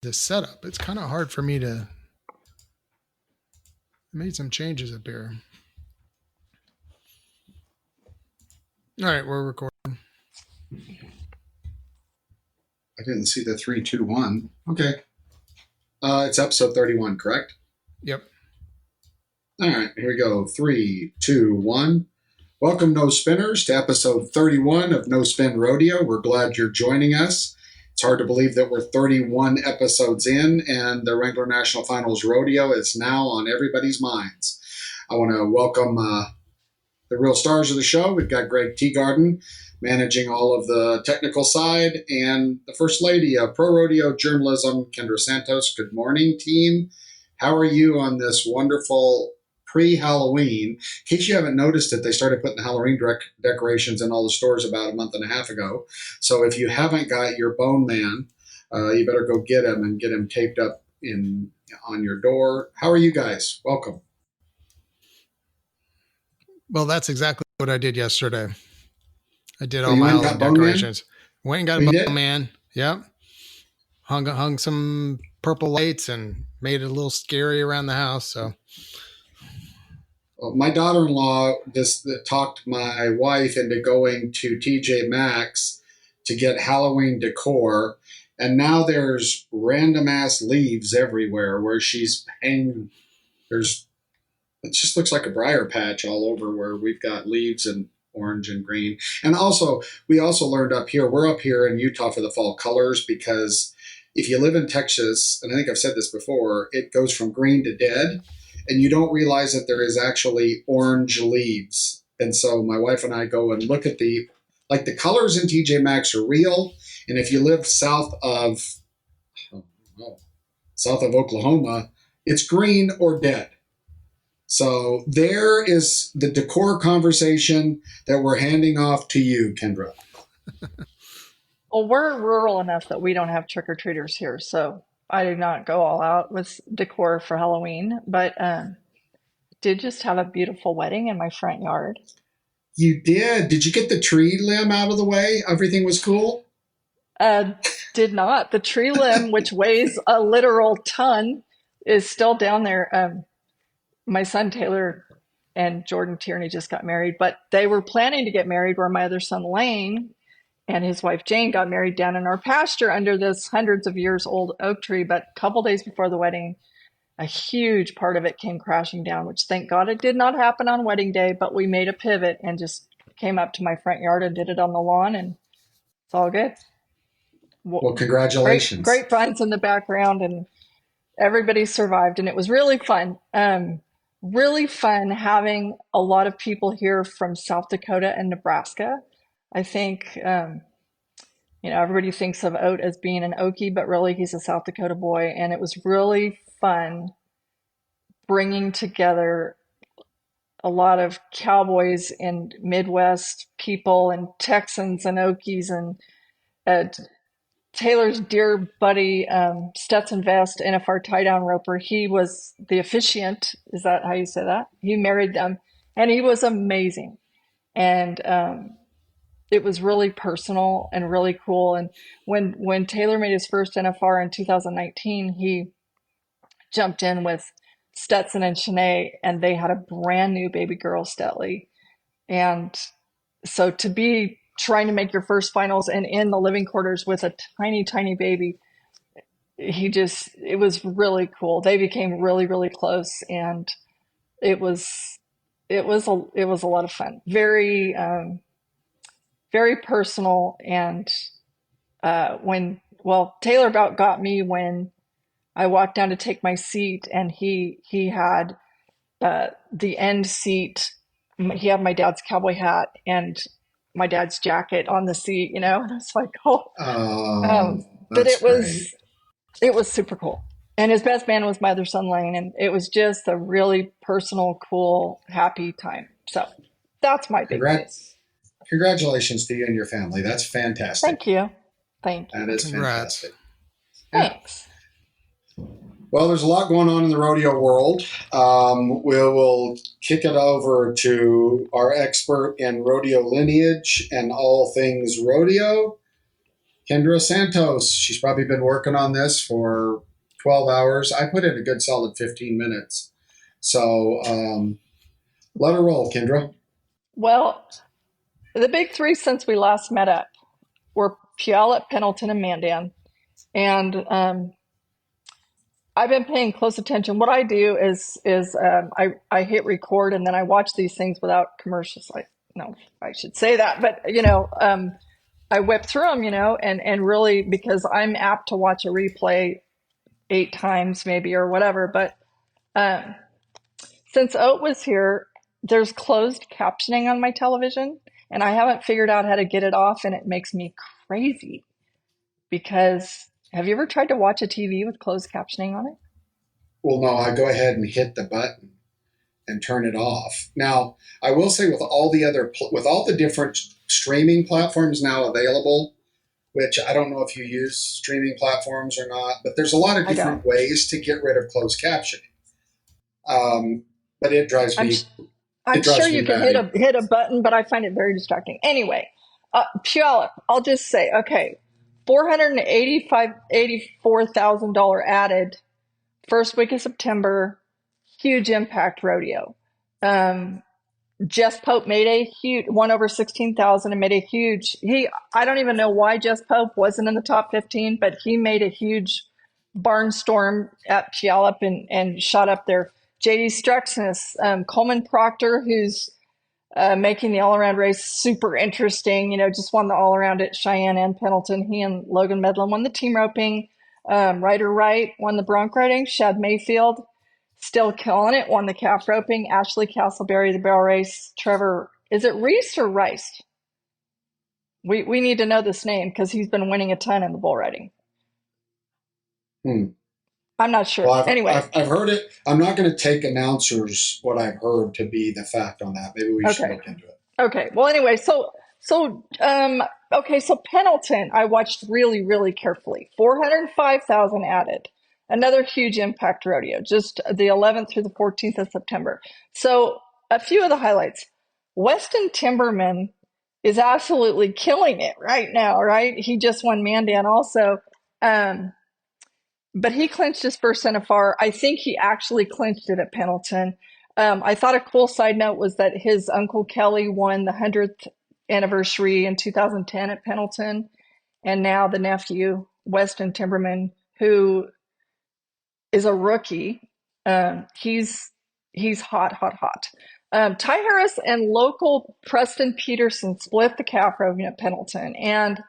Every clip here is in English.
this setup. It's kind of hard for me to. I made some changes up here. All right, we're recording. I didn't see the 3, 2, 1. Okay. It's episode 31, correct? Yep. All right, here we go. 3, 2, 1. Welcome, No Spinners, to episode 31 of No Spin Rodeo. We're glad you're joining us. It's hard to believe that we're 31 episodes in, and the Wrangler National Finals Rodeo is now on everybody's minds. I want to welcome the real stars of the show. We've got Greg Teagarden managing all of the technical side, and the First Lady of Pro Rodeo Journalism, Kendra Santos. Good morning, team. How are you on this wonderful pre-Halloween? In case you haven't noticed it, they started putting the Halloween decorations in all the stores about a month and a half ago. So if you haven't got your Bone Man, you better go get him and get him taped up on your door. How are you guys? Welcome. Well, that's exactly what I did yesterday. I did all my Halloween decorations. Went and got a Bone Man. Yep. Hung some purple lights and made it a little scary around the house. So, well, my daughter-in-law just talked my wife into going to TJ Maxx to get Halloween decor, and now there's random ass leaves everywhere where she's hanging. It just looks like a briar patch all over where we've got leaves and orange and green. And also, we also learned we're up here in Utah for the fall colors, because if you live in Texas, and I think I've said this before, it goes from green to dead, and you don't realize that there is actually orange leaves. And so my wife and I go and look at the colors in TJ Maxx are real. And if you live south of Oklahoma, it's green or dead. So there is the decor conversation that we're handing off to you, Kendra. Well, we're rural enough that we don't have trick-or-treaters here, so I did not go all out with decor for Halloween, but did just have a beautiful wedding in my front yard. You did? Did you get the tree limb out of the way? Everything was cool? Did not. The tree limb, which weighs a literal ton, is still down there. My son Taylor and Jordan Tierney just got married, but they were planning to get married where my other son Lane and his wife Jane got married down in our pasture under this hundreds of years old oak tree. But a couple days before the wedding, a huge part of it came crashing down, which thank God it did not happen on wedding day, but we made a pivot and just came up to my front yard and did it on the lawn, and it's all good. Well, congratulations. Great vines in the background, and everybody survived, and it was really fun. Really fun having a lot of people here from South Dakota and Nebraska. I think, everybody thinks of Oat as being an Okie, but really he's a South Dakota boy. And it was really fun bringing together a lot of Cowboys and Midwest people and Texans and Okies and Taylor's dear buddy, Stetson Vest, NFR tie-down roper. He was the officiant. Is that how you say that? He married them, and he was amazing. And it was really personal and really cool. And when Taylor made his first NFR in 2019, he jumped in with Stetson and Shanae, and they had a brand new baby girl, Stetley. And so to be trying to make your first finals and in the living quarters with a tiny, tiny baby, it was really cool. They became really, really close, and it was a lot of fun. Very, very personal. And Taylor about got me when I walked down to take my seat, and he had the end seat. He had my dad's cowboy hat and my dad's jacket on the seat, and it's like, but it was super cool. And his best man was my other son Lane, and it was just a really personal, cool, happy time. So that's my big news. Congratulations to you and your family. That's fantastic. Thank you. That is fantastic. Thanks. Well, there's a lot going on in the rodeo world. We will kick it over to our expert in rodeo lineage and all things rodeo, Kendra Santos. She's probably been working on this for 12 hours. I put in a good solid 15 minutes. So let her roll, Kendra. Well, the big three since we last met up were Puyallup, Pendleton, and Mandan. And I've been paying close attention. What I do is I hit record and then I watch these things without commercials. I no, I should say that, but I whip through them, and really because I'm apt to watch a replay 8 times maybe or whatever. But um, since Oat was here, there's closed captioning on my television, and I haven't figured out how to get it off, and it makes me crazy because have you ever tried to watch a TV with closed captioning on it? Well, no, I go ahead and hit the button and turn it off. Now, I will say with all the different streaming platforms now available, which I don't know if you use streaming platforms or not, but there's a lot of I don't. different ways to get rid of closed captioning. But I'm it I'm sure drives me you can hit batty. a button, but I find it very distracting. Anyway, Puyallup, I'll just say, okay, 484,000 added first week of September, huge impact rodeo. Um, Jess Pope made a huge one over 16,000 and made a huge I don't even know why Jess Pope wasn't in the top 15, but he made a huge barnstorm at Puyallup and shot up there. JD Struxness, Coleman Proctor, who's making the all around race super interesting, just won the all around at Cheyenne and Pendleton. He and Logan Medlin won the team roping. Ryder Wright won the bronc riding. Shad Mayfield still killing it, won the calf roping. Ashley Castleberry, the barrel race. Trevor, is it Reese or Rice? We need to know this name because he's been winning a ton in the bull riding. Hmm. I'm not sure. Well, Anyway, I've heard it. I'm not going to take announcers what I've heard to be the fact on that. Maybe we should okay. look into it. Okay. Well, anyway, so Pendleton, I watched really, really carefully. 405,000 added. Another huge impact rodeo, just the 11th through the 14th of September. So a few of the highlights. Weston Timberman is absolutely killing it right now, right? He just won Mandan also. Um, but he clinched his first NFR. I think he actually clinched it at Pendleton. I thought a cool side note was that his uncle Kelly won the 100th anniversary in 2010 at Pendleton, and now the nephew Weston Timberman, who is a rookie, he's hot, hot, hot. Ty Harris and local Preston Peterson split the calf roving at Pendleton, and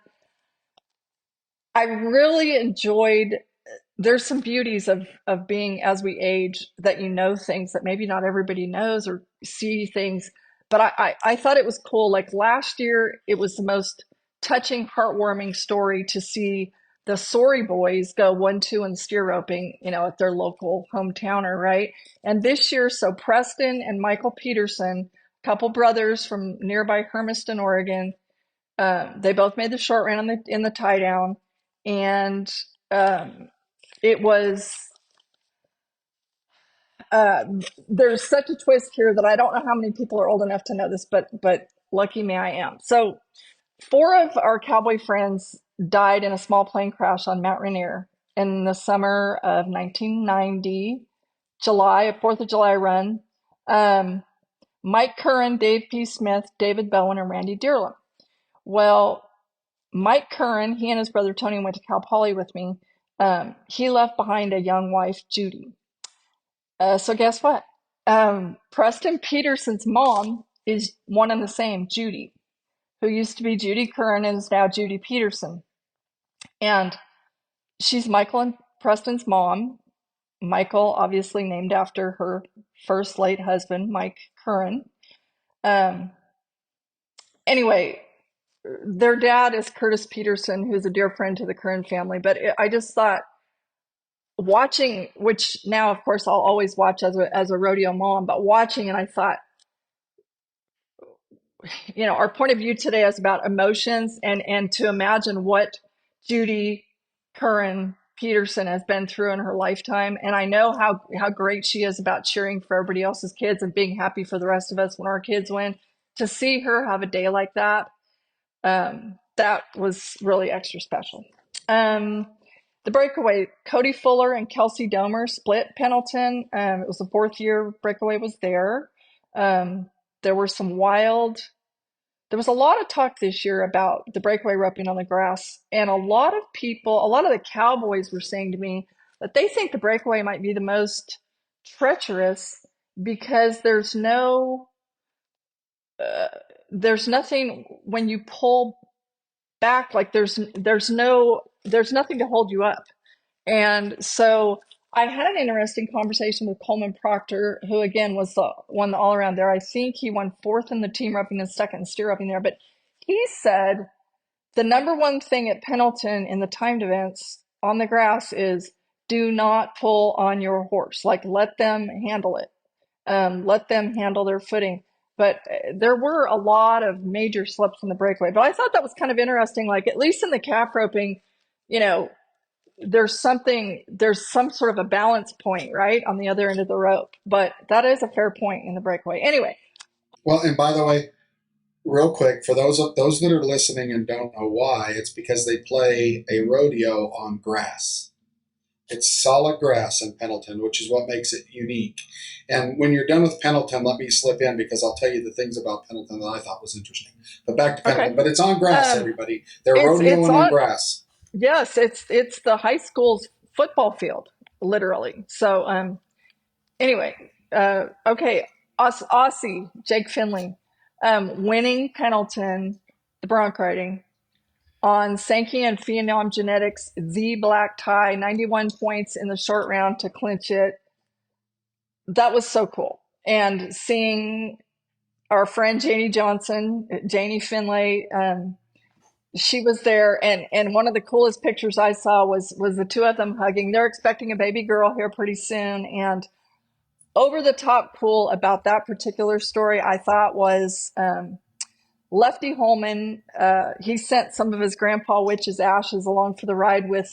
I really enjoyed there's some beauties of being as we age that things that maybe not everybody knows or see things. But I thought it was cool. Like last year, it was the most touching, heartwarming story to see the Sorry boys go 1-2 in steer roping, at their local hometowner, right? And this year, so Preston and Michael Peterson, couple brothers from nearby Hermiston, Oregon, they both made the short run in the tie down, and it was uh, there's such a twist here that I don't know how many people are old enough to know this, but lucky me, I am. So 4 of our cowboy friends died in a small plane crash on Mount Rainier in the summer of 1990, July, a 4th of July run. Um, Mike Curran, Dave P. Smith, David Bowen, and Randy Dearlam. Well, Mike Curran, he and his brother Tony went to Cal Poly with me. He left behind a young wife, Judy. So guess what? Preston Peterson's mom is one and the same, Judy, who used to be Judy Curran and is now Judy Peterson. And she's Michael and Preston's mom. Michael, obviously named after her first late husband, Mike Curran. Um, anyway, their dad is Curtis Peterson, who's a dear friend to the Curran family. But I just thought watching, which now, of course, I'll always watch as a rodeo mom, but watching, and I thought, our point of view today is about emotions and to imagine what Judy Curran Peterson has been through in her lifetime. And I know how great she is about cheering for everybody else's kids and being happy for the rest of us when our kids win. To see her have a day like that, that was really extra special. The breakaway, Cody Fuller and Kelsey Domer split Pendleton. It was the fourth year breakaway was there. There were there was a lot of talk this year about the breakaway roping on the grass. And a lot of the Cowboys were saying to me that they think the breakaway might be the most treacherous because there's nothing when you pull back, like there's nothing to hold you up. And so I had an interesting conversation with Coleman Proctor, who again won the all around there. I think he won fourth in the team roping and second in steer roping there. But he said the number one thing at Pendleton in the timed events on the grass is do not pull on your horse. Like let them handle it. Let them handle their footing. But there were a lot of major slips in the breakaway. But I thought that was kind of interesting. Like at least in the calf roping, there's some sort of a balance point, right, on the other end of the rope. But that is a fair point in the breakaway. Anyway. Well, and by the way, real quick, for those that are listening and don't know why, it's because they play a rodeo on grass. It's solid grass in Pendleton, which is what makes it unique. And when you're done with Pendleton, let me slip in because I'll tell you the things about Pendleton that I thought was interesting. But back to Pendleton. Okay. But it's on grass, everybody. They're rodeoing on grass. Yes, it's the high school's football field, literally. So anyway, okay, Aussie, Jake Finley, winning Pendleton, the bronc riding, on Sankey and Phenom Genetics, the black tie, 91 points in the short round to clinch it. That was so cool. And seeing our friend Janie Finlay, she was there. And one of the coolest pictures I saw was the two of them hugging. They're expecting a baby girl here pretty soon. And over the top cool about that particular story, I thought was Lefty Holman. He sent some of his grandpa Witch's ashes along for the ride with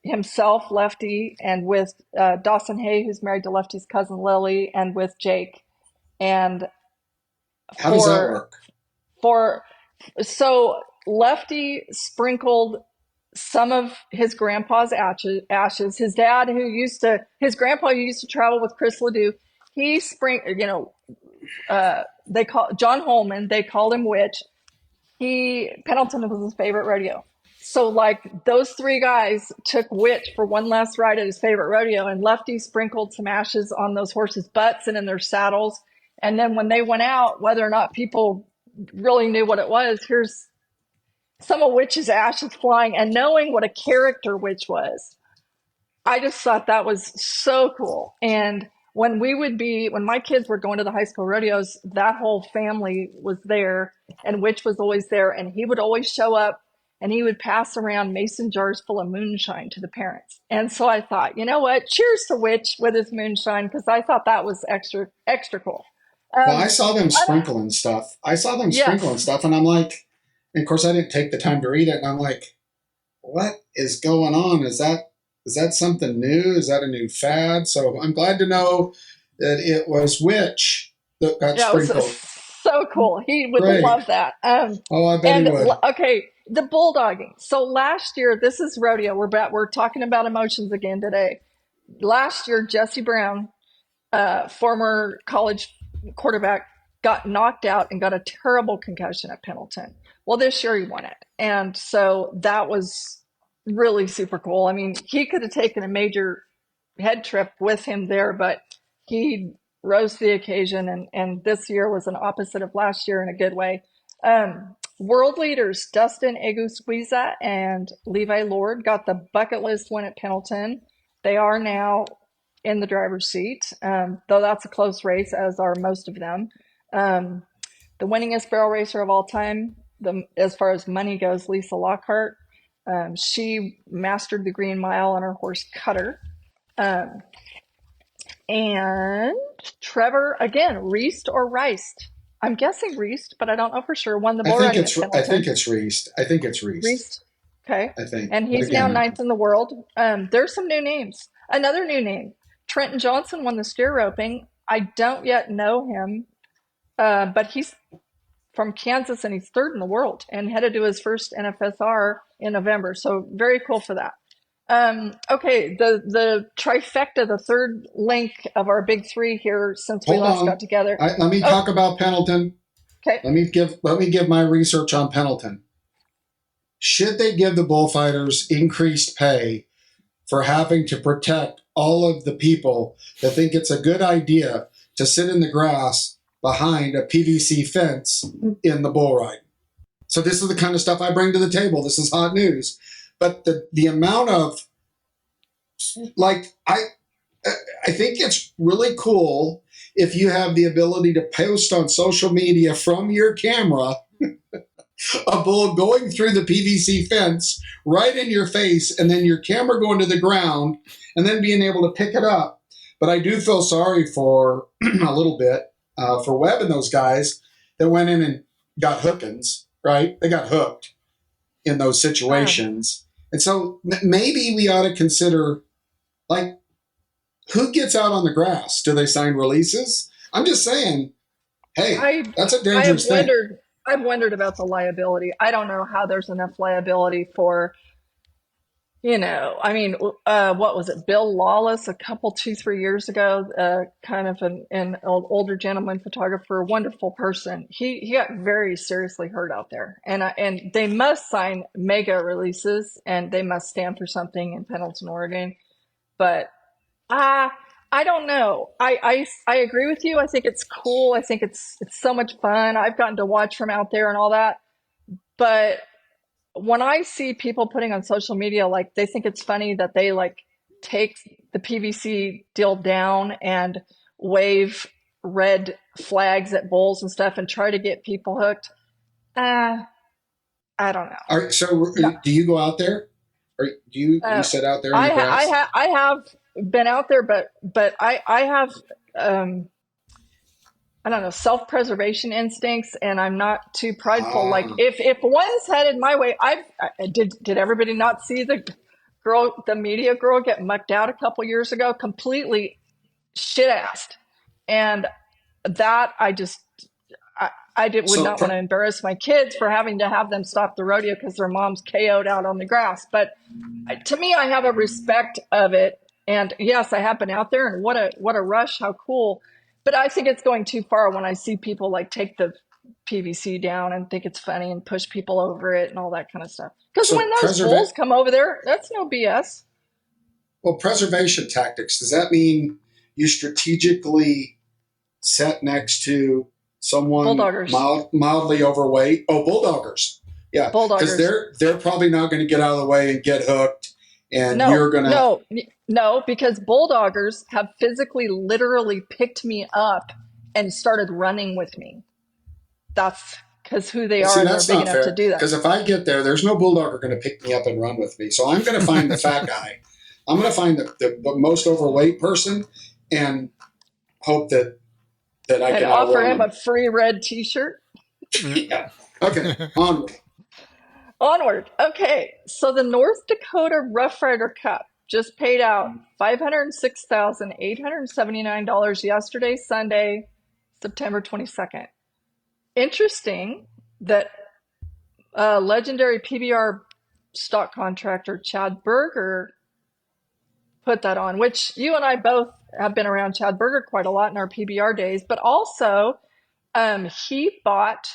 himself, Lefty, and with Dawson Hay, who's married to Lefty's cousin Lily, and with Jake. And how does that work? So Lefty sprinkled some of his grandpa's ashes. His dad, his grandpa who used to travel with Chris Ledoux, he they call John Holman. They called him Witch. Pendleton was his favorite rodeo. So like those three guys took Witch for one last ride at his favorite rodeo, and Lefty sprinkled some ashes on those horses' butts and in their saddles. And then when they went out, whether or not people really knew what it was, here's some of Witch's ashes flying, and knowing what a character Witch was. I just thought that was so cool. And when my kids were going to the high school rodeos, that whole family was there, and Witch was always there, and he would always show up and he would pass around mason jars full of moonshine to the parents. And so I thought, you know what? Cheers to Witch with his moonshine, because I thought that was extra cool. Well, I saw them sprinkling stuff. And I'm like, and of course I didn't take the time to read it, and I'm like, what is going on? Is that something new? Is that a new fad? So I'm glad to know that it was Witch that got sprinkled. It was so cool. He would love that. I bet he would. Okay, the bulldogging. So last year, this is rodeo. We're talking about emotions again today. Last year, Jesse Brown, former college quarterback, got knocked out and got a terrible concussion at Pendleton. Well, this year he won it. And so that was really super cool. I mean, he could have taken a major head trip with him there, but he rose to the occasion. And this year was an opposite of last year in a good way. World leaders Dustin Egusquiza and Levi Lord got the bucket list win at Pendleton. They are now in the driver's seat, though that's a close race, as are most of them. The winningest barrel racer of all time, as far as money goes, Lisa Lockhart. She mastered the Green Mile on her horse Cutter. And Trevor, again, Reist or Reist. I'm guessing Reist, but I don't know for sure. Won the bull riding at Pendleton. I think it's Reist. Reist. Okay. I think. And he's now ninth in the world. There's some new names. Another new name. Trenton Johnson won the steer roping. I don't yet know him, but he's from Kansas, and he's third in the world and headed to his first NFSR in November. So very cool for that. Okay, the trifecta, the third link of our big three here since we last got together. Let me talk about Pendleton. Okay. Let me give my research on Pendleton. Should they give the bullfighters increased pay for having to protect all of the people that think it's a good idea to sit in the grass behind a PVC fence in the bull ride? So this is the kind of stuff I bring to the table. This is hot news. But the amount of, like, I think it's really cool if you have the ability to post on social media from your camera a bull going through the PVC fence right in your face, and then your camera going to the ground, and then being able to pick it up. But I do feel sorry for a little bit for Webb and those guys that went in and got hookings, right? They got hooked in those situations. And so maybe we ought to consider, like, who gets out on the grass? Do they sign releases? I'm just saying, hey, that's a dangerous thing. I've wondered about the liability. I don't know how there's enough liability for, I mean, what was it? Bill Lawless, a couple, 2-3 years ago, kind of an older gentleman photographer, wonderful person. He got very seriously hurt out there, and they must sign mega releases, and they must stand for something in Pendleton, Oregon. But I don't know. I agree with you. I think it's cool. I think it's so much fun. I've gotten to watch from out there and all that. But when I see people putting on social media, like, they think it's funny that they, like, take the PVC deal down and wave red flags at bulls and stuff and try to get people hooked. I don't know. All right, so do you go out there? Or do you sit out there in the grass? I have been out there, but I have I don't know, self-preservation instincts, and I'm not too prideful. Like, if one's headed my way, did everybody not see the media girl get mucked out a couple years ago, completely shit-assed, and that I would not want to embarrass my kids for having to have them stop the rodeo because their mom's KO'd out on the grass. But to me, I have a respect of it. And yes, I have been out there, and what a rush, how cool. But I think it's going too far when I see people, like, take the PVC down and think it's funny and push people over it and all that kind of stuff. Because when those bulls come over there, that's no BS. Well, preservation tactics, does that mean you strategically set next to someone mildly overweight? Oh, bulldoggers. Yeah. Bulldoggers. Because they're probably not going to get out of the way and get hooked. And you're going to... No, because bulldoggers have physically, literally picked me up and started running with me. That's because who they are, and they're big enough to do that. Because if I get there, there's no bulldogger going to pick me up and run with me. So I'm going to find the fat guy. I'm going to find the most overweight person and hope that I can offer him a free red T-shirt. Yeah. Okay. Onward. Okay. So the North Dakota Rough Rider Cup just paid out $506,879 yesterday, Sunday, September 22nd. Interesting that legendary PBR stock contractor Chad Berger put that on, which you and I both have been around Chad Berger quite a lot in our PBR days, but also he bought,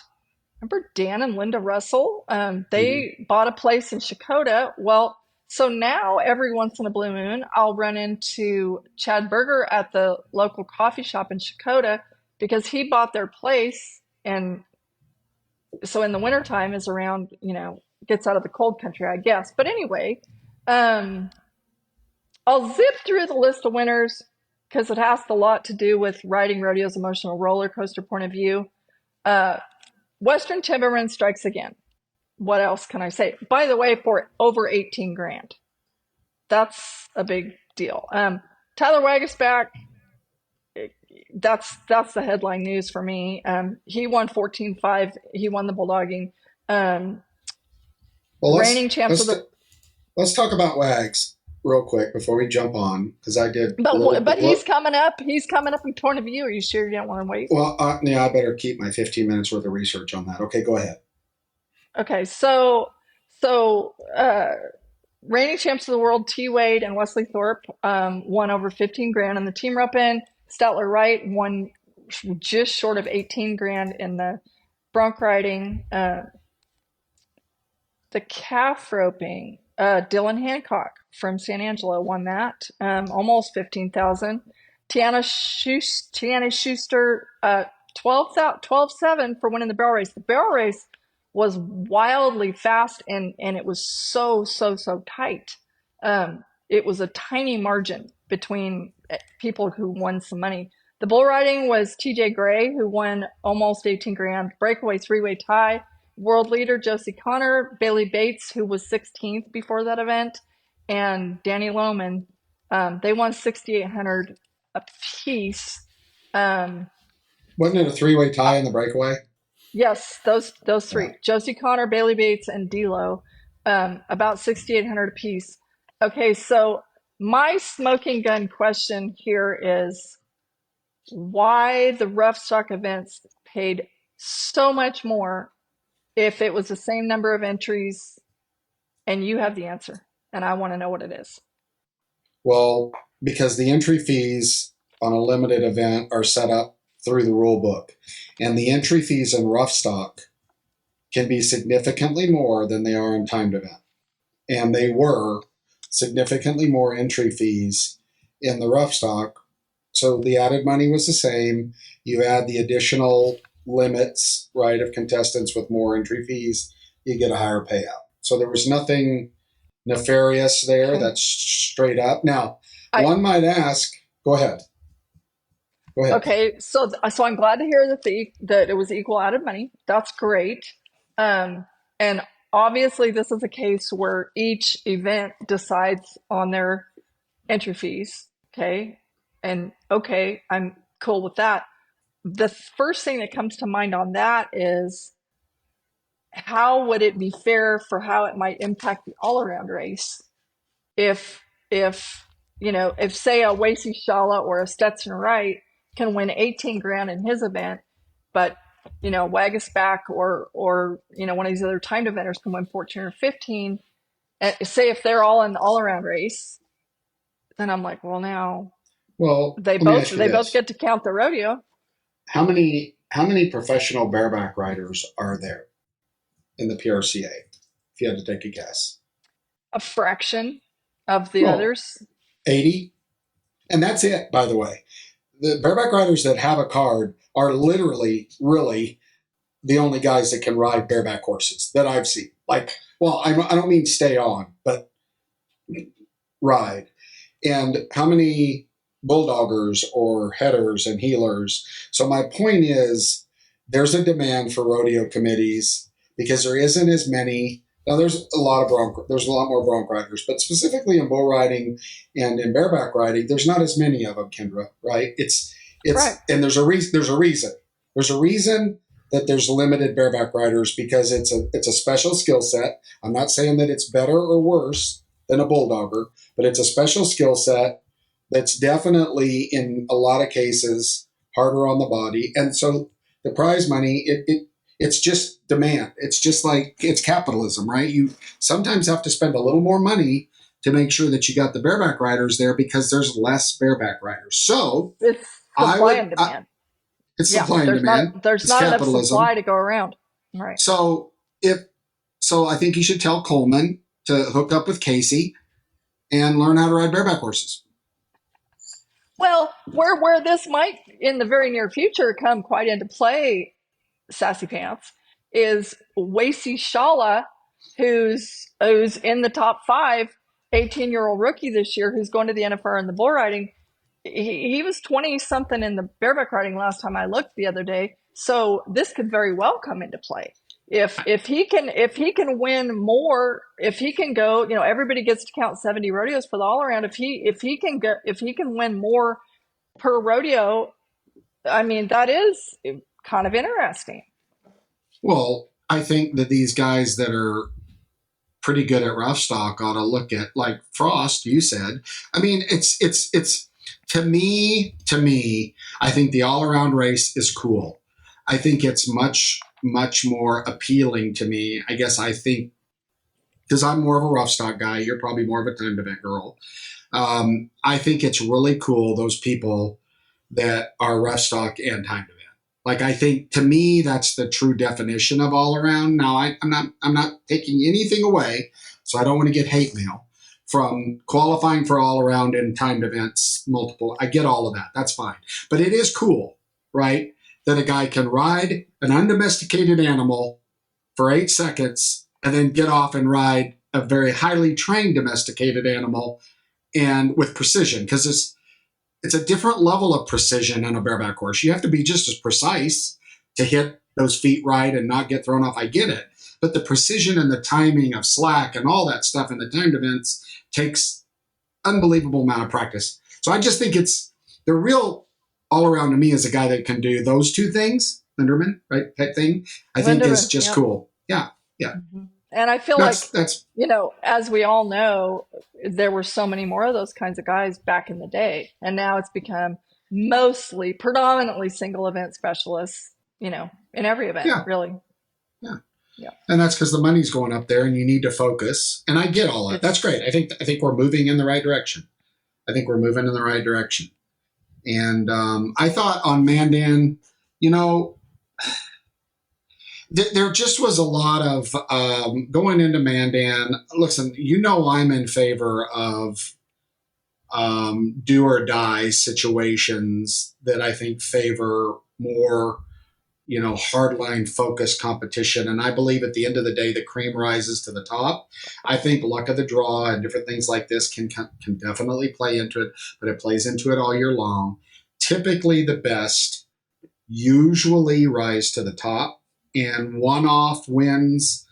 remember Dan and Linda Russell? They bought a place in Shakota. Well, so now every once in a blue moon, I'll run into Chad Berger at the local coffee shop in Shakota because he bought their place. And so in the wintertime is around, gets out of the cold country, I guess. But anyway, I'll zip through the list of winners because it has a lot to do with riding rodeo's emotional roller coaster point of view. Western Timberman strikes again. What else can I say? By the way, for over 18 grand. That's a big deal. Tyler Wagasback, that's the headline news for me. He won 14-5. He won the bulldogging. Reigning champs of the... Let's talk about Wags. real quick before we jump on, because I did. But he's coming up. He's coming up in point of view. Are you sure you don't want to wait? Well, yeah, I better keep my 15 minutes worth of research on that. Okay, go ahead. Okay, so reigning champs of the world, T. Wade and Wesley Thorpe won over 15 grand in the team roping. Statler Wright won just short of 18 grand in the bronc riding. The calf roping, Dylan Hancock from San Angelo won that, almost 15,000. Tiana Schuster, 12,700 for winning the barrel race. The barrel race was wildly fast, and it was so tight. It was a tiny margin between people who won some money. The bull riding was TJ Gray, who won almost 18 grand. Breakaway three-way tie. World leader Josie Connor, Bailey Bates, who was 16th before that event, and Danny Lohman. They won 6,800 a piece. Wasn't it a three-way tie in the breakaway? Yes, those three: yeah. Josie Connor, Bailey Bates, and D'Lo. About 6,800 a piece. Okay, so my smoking gun question here is why the rough stock events paid so much more if it was the same number of entries, and you have the answer, and I want to know what it is. Well, because the entry fees on a limited event are set up through the rule book, and the entry fees in rough stock can be significantly more than they are in timed event. And they were significantly more entry fees in the rough stock. So the added money was the same. You add the additional limits, right, of contestants with more entry fees, you get a higher payout. So there was nothing nefarious there. Okay. That's straight up. Now, one might ask, go ahead. Okay, so I'm glad to hear that it was equal added money. That's great. And obviously this is a case where each event decides on their entry fees. Okay. And okay, I'm cool with that. The first thing that comes to mind on that is how would it be fair for how it might impact the all-around race if say a Wasey Shala or a Stetson Wright can win 18 grand in his event, but Wagasback or one of these other timed eventers can win 14 or 15. Say if they're all in the all-around race, then I'm like, they both get to count the rodeo. How many professional bareback riders are there in the PRCA? If you had to take a guess, a fraction of the others. 80, and that's it. By the way, the bareback riders that have a card are literally, really, the only guys that can ride bareback horses that I've seen. I don't mean stay on, but ride. And how many bulldoggers or headers and heelers? So my point is, there's a demand for rodeo committees because there isn't as many. Now there's a lot more bronc riders, but specifically in bull riding and in bareback riding, there's not as many of them, Kendra. Right? It's right. And there's a reason. There's a reason that there's limited bareback riders because it's a special skill set. I'm not saying that it's better or worse than a bulldogger, but it's a special skill set that's definitely in a lot of cases harder on the body. And so the prize money, it's just demand. It's just like it's capitalism, right? You sometimes have to spend a little more money to make sure that you got the bareback riders there because there's less bareback riders. So it's supply and demand. It's supply and demand. There's not enough supply to go around. Right. So I think you should tell Coleman to hook up with Casey and learn how to ride bareback horses. Well, where this might in the very near future come quite into play, Sassy Pants, is Wasey Shala, who's in the top 5, 18-year-old rookie this year, who's going to the NFR in the bull riding. He was 20 something in the bareback riding last time I looked the other day. So this could very well come into play. If he can win more, if he can go, everybody gets to count 70 rodeos for the all around. If he can win more per rodeo, I mean, that is kind of interesting. Well, I think that these guys that are pretty good at rough stock ought to look at, like Frost, you said. I mean, it's to me, I think the all-around race is cool. I think it's much more appealing to me. I guess I think, because I'm more of a rough stock guy, you're probably more of a timed event girl. I think it's really cool, those people that are rough stock and timed event. Like, I think, to me, that's the true definition of all around. Now, I'm not taking anything away, so I don't want to get hate mail from qualifying for all around and timed events, multiple. I get all of that. That's fine. But it is cool, right, that a guy can ride an undomesticated animal for 8 seconds and then get off and ride a very highly trained domesticated animal, and with precision, because it's a different level of precision on a bareback horse. You have to be just as precise to hit those feet right and not get thrown off. I get it. But the precision and the timing of slack and all that stuff in the timed events takes unbelievable amount of practice. So I just think it's the real all around to me is a guy that can do those two things, Linderman, right? Type thing. I think is just cool. Yeah. Yeah. Mm-hmm. And I feel that's, as we all know, there were so many more of those kinds of guys back in the day. And now it's become predominantly single event specialists, in every event, really. Yeah. Yeah. And that's because the money's going up there and you need to focus. And I get all that. That's great. I think we're moving in the right direction. And I thought on Mandan, there just was a lot of going into Mandan. Listen, I'm in favor of do or die situations that I think favor more, hardline focused competition. And I believe at the end of the day, the cream rises to the top. I think luck of the draw and different things like this can definitely play into it, but it plays into it all year long. Typically the best usually rise to the top. And one-off wins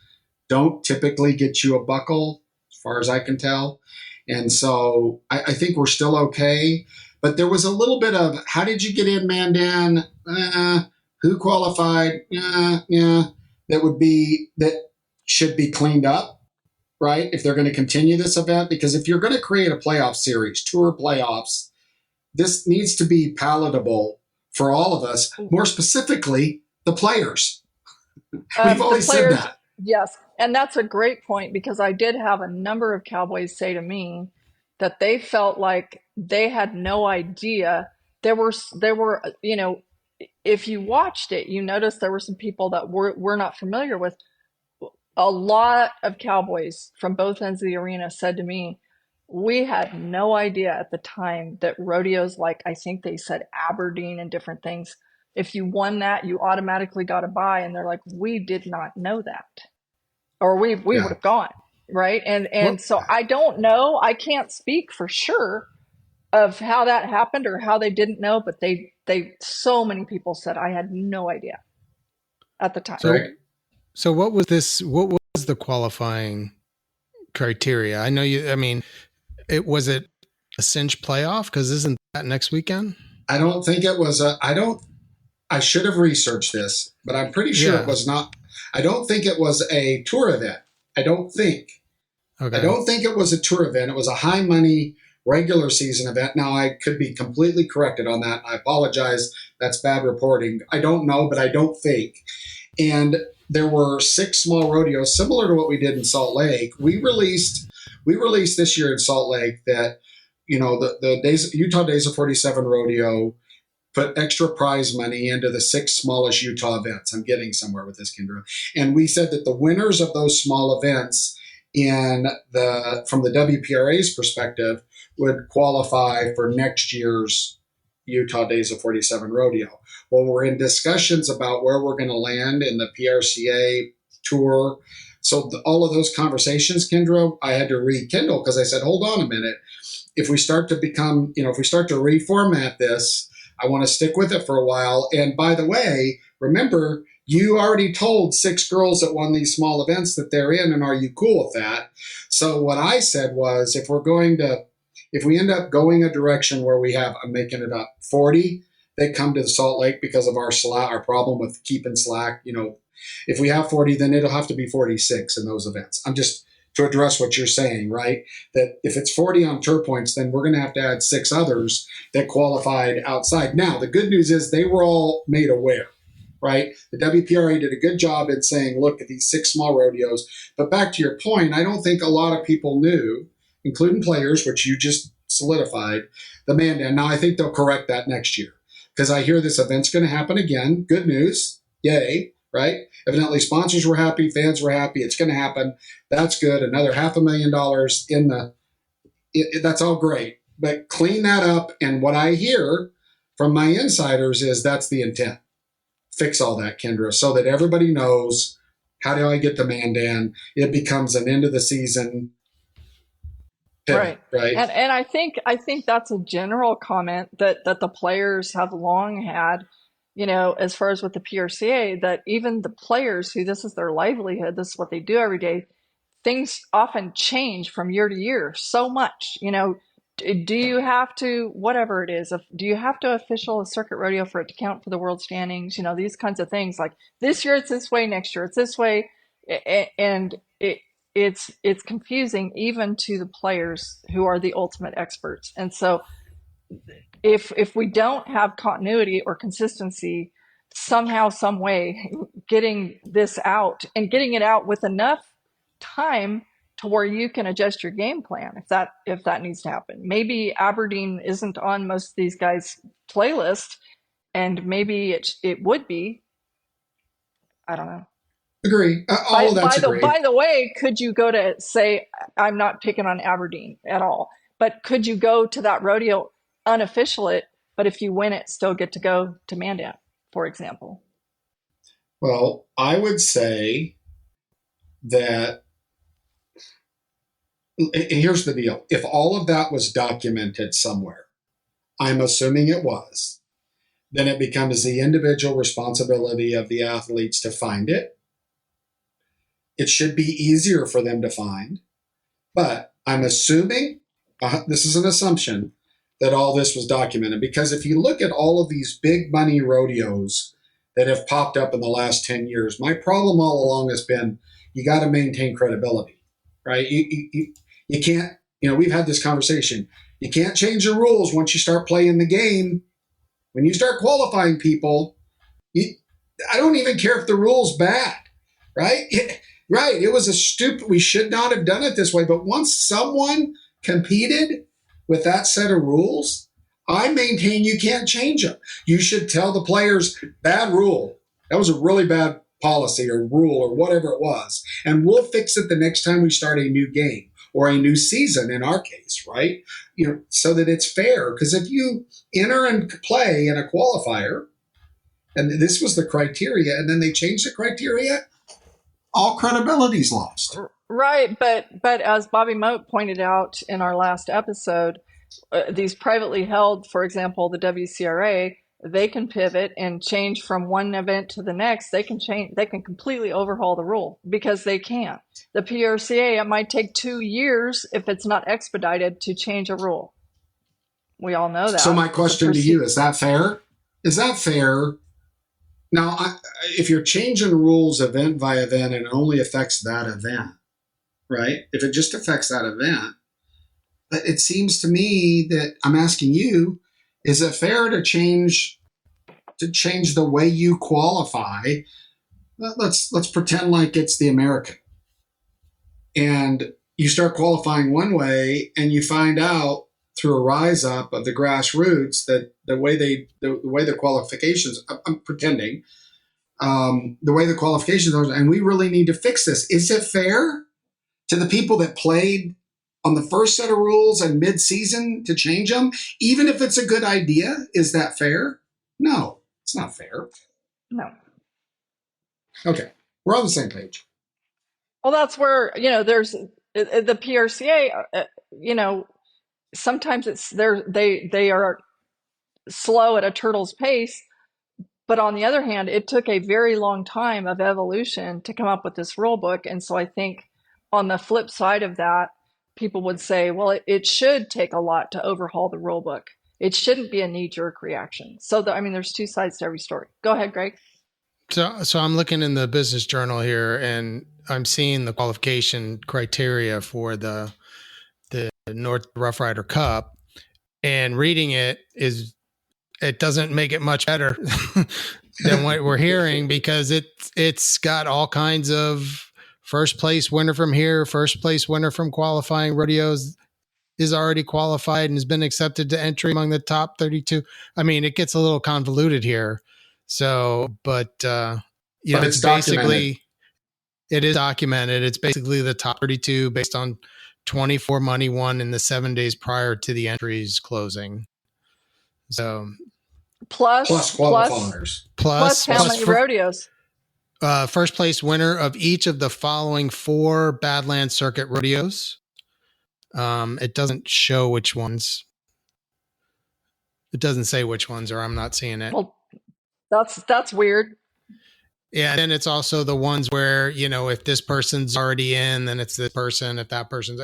don't typically get you a buckle, as far as I can tell. And so I think we're still okay. But there was a little bit of, how did you get in, Mandan? Who qualified? That should be cleaned up, right? If they're going to continue this event. Because if you're going to create a playoff series, tour playoffs, this needs to be palatable for all of us, more specifically the players. We've always said that. Yes. And that's a great point, because I did have a number of Cowboys say to me that they felt like they had no idea. There were, if you watched it, you noticed there were some people that we're not familiar with. A lot of Cowboys from both ends of the arena said to me, we had no idea at the time that rodeos, like I think they said Aberdeen and different things, if you won that, you automatically got a bye. And they're like, we did not know that, or we would have gone, right? And so I don't know. I can't speak for sure of how that happened or how they didn't know, but they so many people said, I had no idea at the time. So what was the qualifying criteria? I know it was a cinch playoff, because isn't that next weekend? I don't think it was I should have researched this, but I'm pretty sure it was not. I don't think it was a tour event. I don't think it was a tour event. It was a high money regular season event. Now, I could be completely corrected on that. I apologize. That's bad reporting. I don't know, but I don't think. And there were 6 small rodeos, similar to what we did in Salt Lake. We released this year in Salt Lake that, the Utah Days of 47 rodeo put extra prize money into the 6 smallest Utah events. I'm getting somewhere with this, Kendra. And we said that the winners of those small events from the WPRA's perspective would qualify for next year's Utah Days of 47 rodeo. Well, we're in discussions about where we're going to land in the PRCA tour. So all of those conversations, Kendra, I had to rekindle, because I said, hold on a minute. If we start to reformat this, I want to stick with it for a while. And by the way, remember, you already told 6 girls that won these small events that they're in, and are you cool with that? So what I said was, if we end up going a direction where we have, I'm making it up, 40 that come to the Salt Lake because of our problem with keeping slack, if we have 40, then it'll have to be 46 in those events. I'm just to address what you're saying, right? That if it's 40 on tour points, then we're going to have to add 6 others that qualified outside. Now, the good news is they were all made aware, right? The WPRA did a good job in saying, look at these 6 small rodeos. But back to your point, I don't think a lot of people knew, including players, which you just solidified, the man down. Now, I think they'll correct that next year because I hear this event's going to happen again. Good news. Yay, right? Evidently, sponsors were happy, fans were happy. It's going to happen. That's good. Another $500,000 in the that's all great. But clean that up. And what I hear from my insiders is that's the intent. Fix all that, Kendra, so that everybody knows, how do I get the Mandan? It becomes an end of the season pivot, right? And I think that's a general comment that the players have long had, as far as with the PRCA, that even the players who this is their livelihood, this is what they do every day, things often change from year to year so much. Do you have to, whatever it is, do you have to official a circuit rodeo for it to count for the world standings? These kinds of things, like this year it's this way, next year it's this way. And it's confusing even to the players who are the ultimate experts. And so if we don't have continuity or consistency, somehow, some way, getting this out and getting it out with enough time to where you can adjust your game plan if that needs to happen. Maybe Aberdeen isn't on most of these guys' playlist, and maybe it would be. I don't know. Agree. By the way, could you go to, say, I'm not picking on Aberdeen at all, but could you go to that rodeo, unofficial it, but if you win it, still get to go to Mandan, for example? Well, I would say that here's the deal. If all of that was documented somewhere, I'm assuming it was, then it becomes the individual responsibility of the athletes to find it. It should be easier for them to find, but I'm assuming, this is an assumption, that all this was documented. Because if you look at all of these big money rodeos that have popped up in the last 10 years, my problem all along has been, you got to maintain credibility, right? You can't, we've had this conversation. You can't change the rules once you start playing the game. When you start qualifying people, I don't even care if the rule's bad, right? Right. It was we should not have done it this way. But once someone competed with that set of rules, I maintain you can't change them. You should tell the players, bad rule. That was a really bad policy or rule or whatever it was. And we'll fix it the next time we start a new game or a new season in our case, right? So that it's fair. Because if you enter and play in a qualifier, and this was the criteria, and then they changed the criteria, all credibility's lost. Right, but as Bobby Moat pointed out in our last episode, these privately held, for example, the WCRA, they can pivot and change from one event to the next. They can completely overhaul the rule because they can. The PRCA, it might take 2 years if it's not expedited to change a rule. We all know that. So my question to you, is that fair? Is that fair? Now, if you're changing rules event by event and it only affects that event, right? If it just affects that event, but it seems to me that I'm asking you, is it fair to change the way you qualify? Let's pretend like it's the American, and you start qualifying one way, and you find out through a rise up of the grassroots that the way the qualifications, I'm pretending, the way the qualifications are, and we really need to fix this. Is it fair to the people that played on the first set of rules and mid-season to change them, even if it's a good idea? Is that fair? No, it's not fair. No. Okay, we're on the same page. Well, that's where, there's the PRCA, sometimes they are slow at a turtle's pace, but on the other hand, it took a very long time of evolution to come up with this rule book. And so I think on the flip side of that, people would say, well, it should take a lot to overhaul the rule book. It shouldn't be a knee-jerk reaction. So there's 2 sides to every story. Go ahead, Greg. So I'm looking in the business journal here, and I'm seeing the qualification criteria for the North Rough Rider Cup, and reading it doesn't make it much better than what we're hearing, because it's got all kinds of first place winner from here, first place winner from qualifying rodeos is already qualified and has been accepted to entry among the top 32. I mean, it gets a little convoluted here. So, but it's basically, it is documented. It's basically the top 32 based on 24 money won in the 7 days prior to the entries closing. So plus qualifiers. Plus how many rodeos? First place winner of each of the following 4 Badlands Circuit rodeos. It doesn't show which ones. It doesn't say which ones, or I'm not seeing it. Well, that's weird. Yeah, and then it's also the ones where, if this person's already in, then it's this person. If that person's,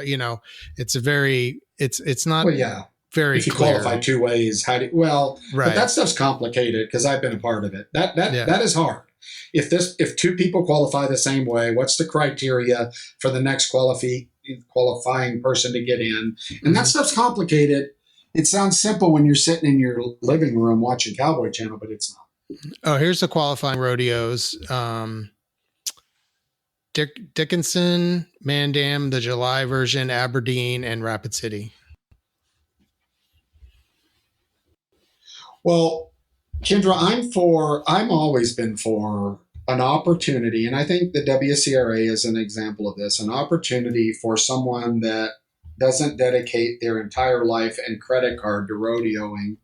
it's a very, it's not. Well, yeah. Very if you clear. Qualify 2 ways, how do right? But that stuff's complicated because I've been a part of it. That is hard. If 2 people qualify the same way, what's the criteria for the next qualifying person to get in? And that stuff's complicated. It sounds simple when you're sitting in your living room watching Cowboy Channel, but it's not. Oh, here's the qualifying rodeos. Dickinson, Mandam, the July version, Aberdeen, and Rapid City. Well, Kendra, I'm always been for an opportunity, and I think the WCRA is an example of this, an opportunity for someone that doesn't dedicate their entire life and credit card to rodeoing,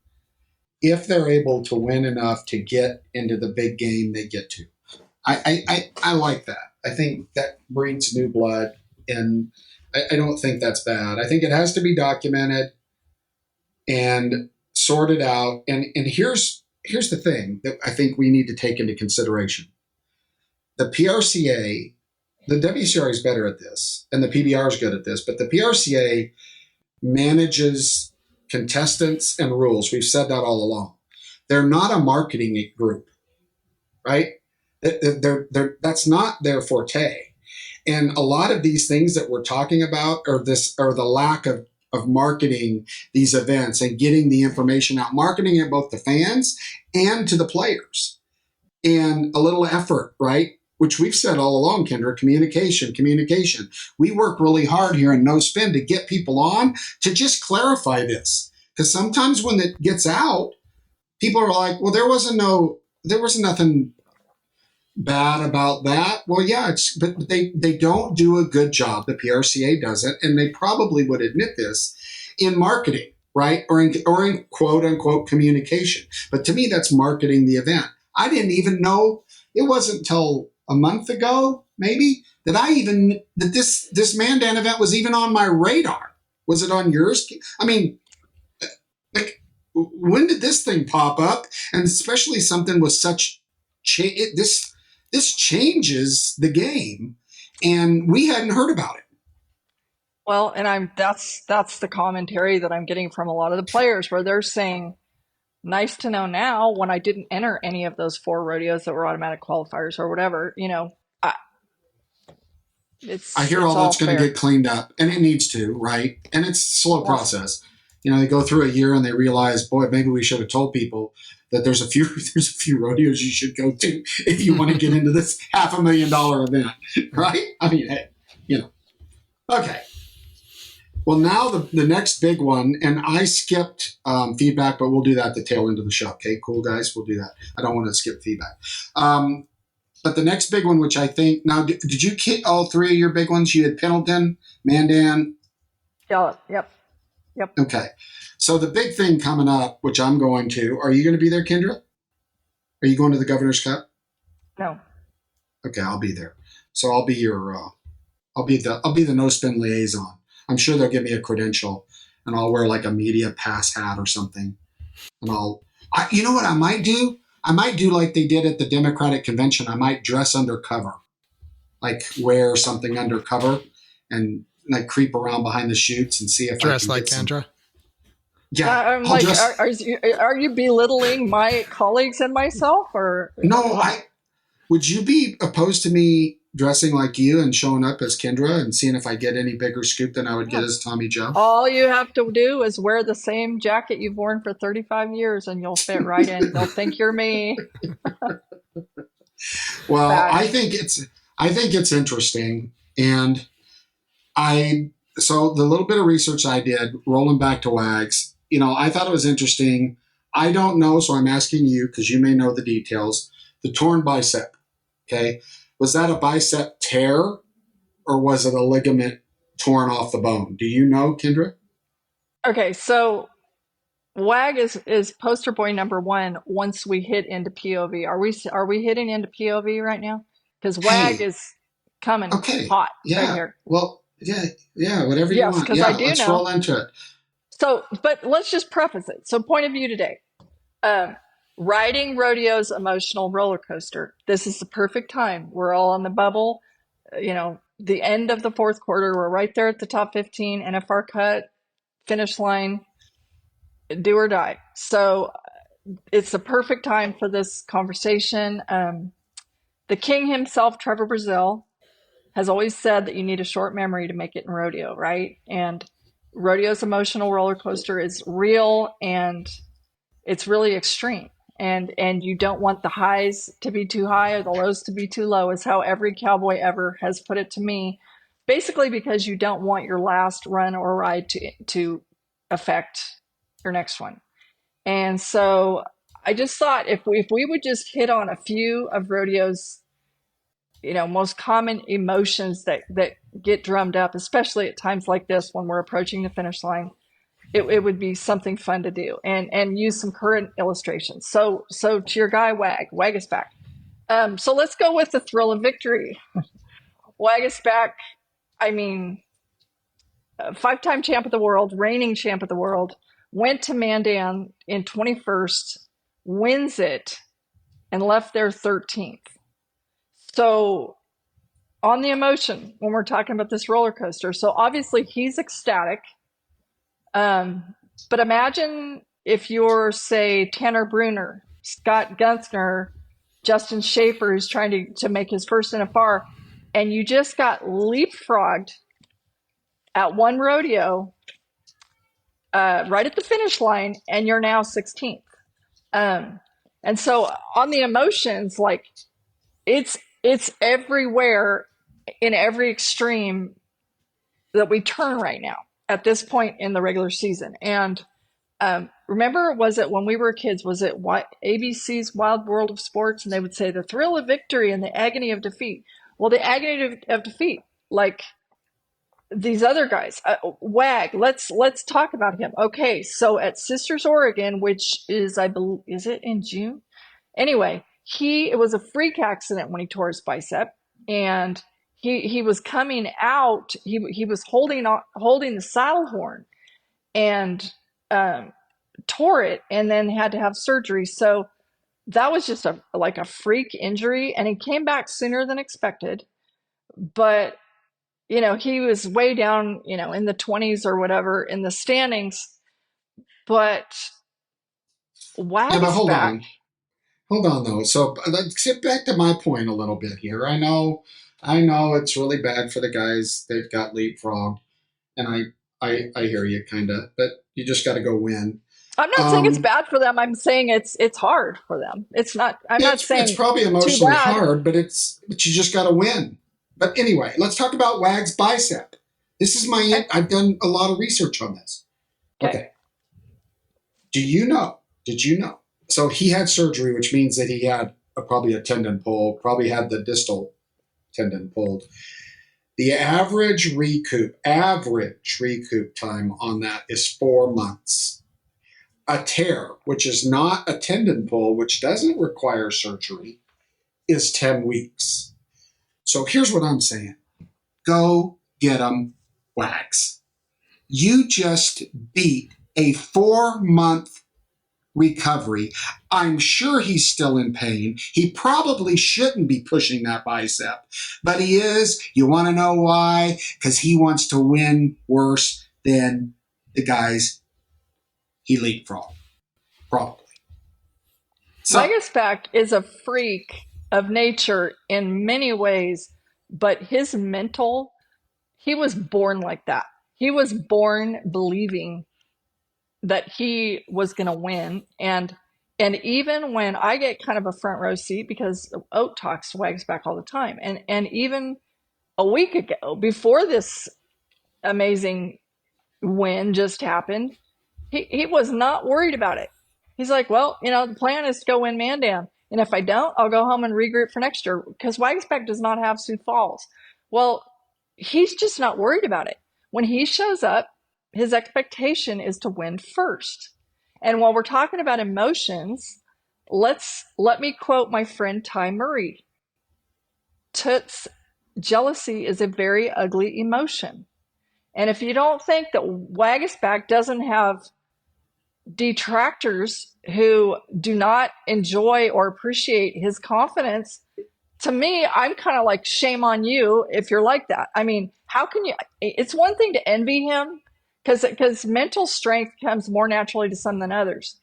if they're able to win enough to get into the big game they get to. I like that. I think that breeds new blood, and I don't think that's bad. I think it has to be documented and sorted out. And here's the thing that I think we need to take into consideration. The PRCA, the WCRA is better at this, and the PBR is good at this, but the PRCA manages contestants and rules. We've said that all along. They're not a marketing group, right? That's not their forte. And a lot of these things that we're talking about are the lack of marketing these events and getting the information out, marketing it both to fans and to the players. And a little effort, right? Which we've said all along, Kendra, communication. We work really hard here in No Spin to get people on to just clarify this. Because sometimes when it gets out, people are like, well, there was nothing bad about that. Well, yeah, but they don't do a good job. The PRCA doesn't, and they probably would admit this in marketing, right? Or in quote unquote communication. But to me, that's marketing the event. I didn't even know, it wasn't until a month ago, maybe, that this Mandan event was even on my radar. Was it on yours? I mean, like, when did this thing pop up? And especially something with such this changes the game, and we hadn't heard about it. Well, and that's the commentary that I'm getting from a lot of the players, where they're saying, nice to know now when I didn't enter any of those 4 rodeos that were automatic qualifiers or whatever, I hear all that's going to get cleaned up, and it needs to, right? And it's a slow process. They go through a year and they realize, boy, maybe we should have told people that there's a few rodeos you should go to if you want to get into this $500,000 event, right? I mean, hey, Okay. Well, now the next big one, and I skipped feedback, but we'll do that at the tail end of the show. Okay, cool, guys? We'll do that. I don't want to skip feedback. But the next big one, which I think, now, did you hit all 3 of your big ones? You had Pendleton, Mandan? Yeah, yep. Okay. So the big thing coming up, which I'm going to, are you going to be there, Kendra? Are you going to the Governor's Cup? No. Okay, I'll be there. So I'll be I'll be the No Spin liaison. I'm sure they'll give me a credential, and I'll wear like a media pass hat or something. And you know what I might do? I might do like they did at the Democratic Convention. I might dress undercover, like wear something undercover and like creep around behind the chutes and see if dress I can like Kendra. Yeah, I'm like, are you belittling my colleagues and myself, or no? would you be opposed to me dressing like you and showing up as Kendra and seeing if I get any bigger scoop than I would get as Tommy Joe? All you have to do is wear the same jacket you've worn for 35 years and you'll fit right in. They'll think you're me. Well, I think it's interesting. And so the little bit of research I did, rolling back to WAGs, I thought it was interesting. I don't know, so I'm asking you because you may know the details. The torn bicep, okay? Was that a bicep tear or was it a ligament torn off the bone? Do you know, Kendra? Okay, so WAG is poster boy number one once we hit into POV. Are we hitting into POV right now? Because WAG is coming hot right here. Well, yeah, whatever you want. Because I do let's roll into it. So, but let's just preface it. So, point of view today. Riding Rodeo's emotional roller coaster. This is the perfect time. We're all on the bubble. The end of the fourth quarter. We're right there at the top 15, NFR cut, finish line, do or die. So it's the perfect time for this conversation. The king himself, Trevor Brazil, has always said that you need a short memory to make it in rodeo, right? And Rodeo's emotional roller coaster is real and it's really extreme. And you don't want the highs to be too high or the lows to be too low, is how every cowboy ever has put it to me. Basically, because you don't want your last run or ride to affect your next one. And so I just thought if we would just hit on a few of Rodeo's, most common emotions that get drummed up, especially at times like this when we're approaching the finish line, it would be something fun to do and use some current illustrations. So to your guy, WAG is back. So let's go with the thrill of victory. WAG is back. I mean, 5-time champ of the world, reigning champ of the world, went to Mandan in 21st, wins it, and left there 13th. So on the emotion, when we're talking about this roller coaster, so obviously he's ecstatic. But imagine if you're, say, Tanner Bruner, Scott Gunsner, Justin Schaefer, who's trying to make his first NFR, and you just got leapfrogged at one rodeo right at the finish line, and you're now 16th. And so on the emotions, like it's everywhere in every extreme that we turn right now at this point in the regular season. And remember, was it when we were kids, was it ABC's Wild World of Sports? And they would say the thrill of victory and the agony of defeat. Well, the agony of defeat, like these other guys, WAG, let's talk about him. Okay, so at Sisters, Oregon, which is, I believe, is it in June? Anyway, it was a freak accident when he tore his bicep, and he was coming out. He was holding the saddle horn, and tore it, and then had to have surgery. So that was just a freak injury, and he came back sooner than expected. But he was way down, in the 20s or whatever in the standings. But WAG is back. Hold on, though. So let's get back to my point a little bit here. I know it's really bad for the guys that got leapfrogged, and I hear you kind of, but you just got to go win. I'm not saying it's bad for them. I'm saying it's hard for them. It's not. I'm not saying it's probably emotionally hard, but you just got to win. But anyway, let's talk about WAG's bicep. This is I've done a lot of research on this. Okay. Did you know? So he had surgery, which means that he had probably a tendon pull, probably had the distal tendon pulled. The average recoup time on that is 4 months. A tear, which is not a tendon pull, which doesn't require surgery, is 10 weeks. So here's what I'm saying. Go get them, WAGs. You just beat a 4-month recovery. I'm sure he's still in pain. He probably shouldn't be pushing that bicep, but he is. You want to know why? Because he wants to win worse than the guys he leapfrogged, probably. So, Legaspec is a freak of nature in many ways, but his mental, he was born like that. He was born believing that he was going to win. And even when I get kind of a front row seat because Oat talks Wags back all the time. And even a week ago, before this amazing win just happened, he was not worried about it. He's like, well, the plan is to go win Mandan. And if I don't, I'll go home and regroup for next year because Wagsback does not have Sioux Falls. Well, he's just not worried about it. When he shows up, his expectation is to win first. And while we're talking about emotions, let me quote my friend Ty Murray. Toots, jealousy is a very ugly emotion. And if you don't think that Wagisback doesn't have detractors who do not enjoy or appreciate his confidence, to me, I'm kind of like, shame on you if you're like that. I mean, how can you? It's one thing to envy him because mental strength comes more naturally to some than others.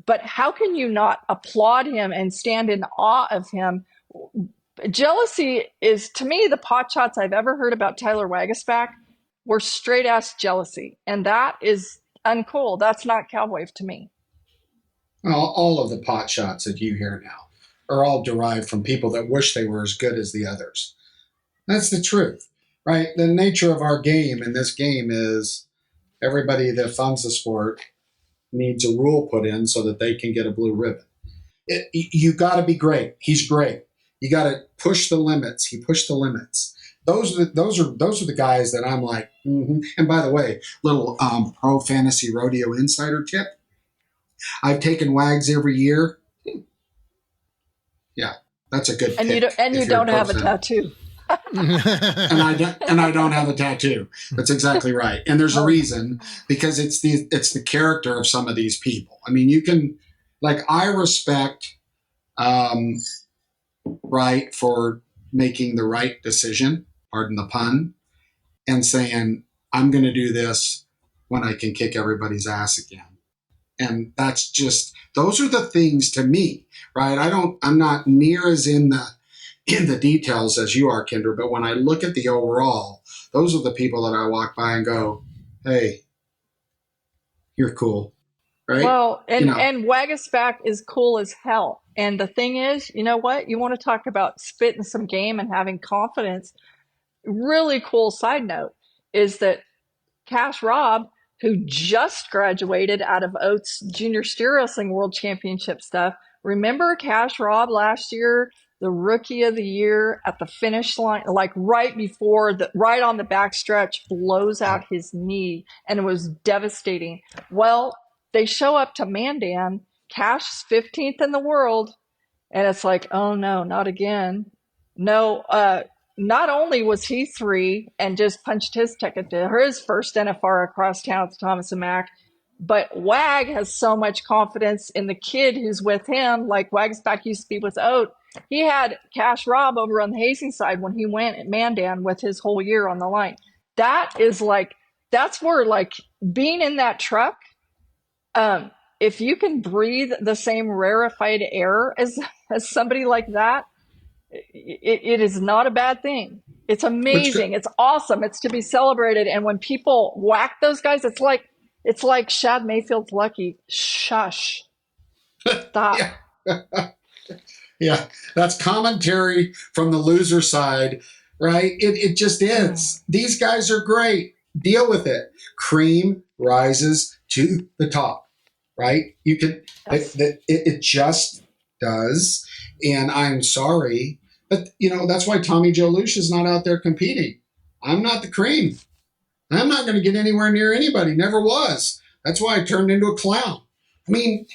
But how can you not applaud him and stand in awe of him? Jealousy is, to me, the pot shots I've ever heard about Tyler Wagisback were straight ass jealousy. And that is uncool. That's not cowboy to me. Well, all of the pot shots that you hear now are all derived from people that wish they were as good as the others. That's the truth, right? The nature of our game in this game is everybody that funds the sport needs a rule put in so that they can get a blue ribbon. You got to be great. He's great. You got to push the limits. He pushed the limits. Those are the guys that I'm like. Mm-hmm. And by the way, little pro fantasy rodeo insider tip. I've taken Wags every year. Yeah, that's a good. And pick you don't have a tattoo. and I don't have a tattoo. That's exactly right. And there's a reason, because it's the character of some of these people. I mean, you can, like, I respect right for making the right decision, pardon the pun, and saying, I'm going to do this when I can kick everybody's ass again. And that's just, those are the things to me, right? I'm not near as in the details as you are, Kendra, but when I look at the overall, those are the people that I walk by and go, hey, you're cool, right? Well, and Wagisback is cool as hell. And the thing is, you know what? You want to talk about spitting some game and having confidence. Really cool side note is that Cash Rob, who just graduated out of Oates Junior Steer Wrestling World Championship stuff, remember Cash Rob last year, the Rookie of the Year at the finish line, like right on the backstretch, blows out his knee, and it was devastating. Well, they show up to Mandan, Cash's 15th in the world, and it's like, oh no, not again. No, not only was he 3 and just punched his ticket to his first NFR across town with Thomas and Mack, but Wag has so much confidence in the kid who's with him, like Wagsback used to be with Oat. He had Cash Rob over on the Hazing side when he went at Mandan with his whole year on the line. That's where, like, being in that truck, if you can breathe the same rarefied air as somebody like that, it is not a bad thing. It's amazing. It's awesome. It's to be celebrated. And when people whack those guys, it's like Shad Mayfield's lucky. Shush. Stop. Yeah, that's commentary from the loser side, right? It just is. These guys are great. Deal with it. Cream rises to the top, right? You can. It just does. And I'm sorry, but that's why Tommy Joe Lush is not out there competing. I'm not the cream. I'm not going to get anywhere near anybody. Never was. That's why I turned into a clown. I mean,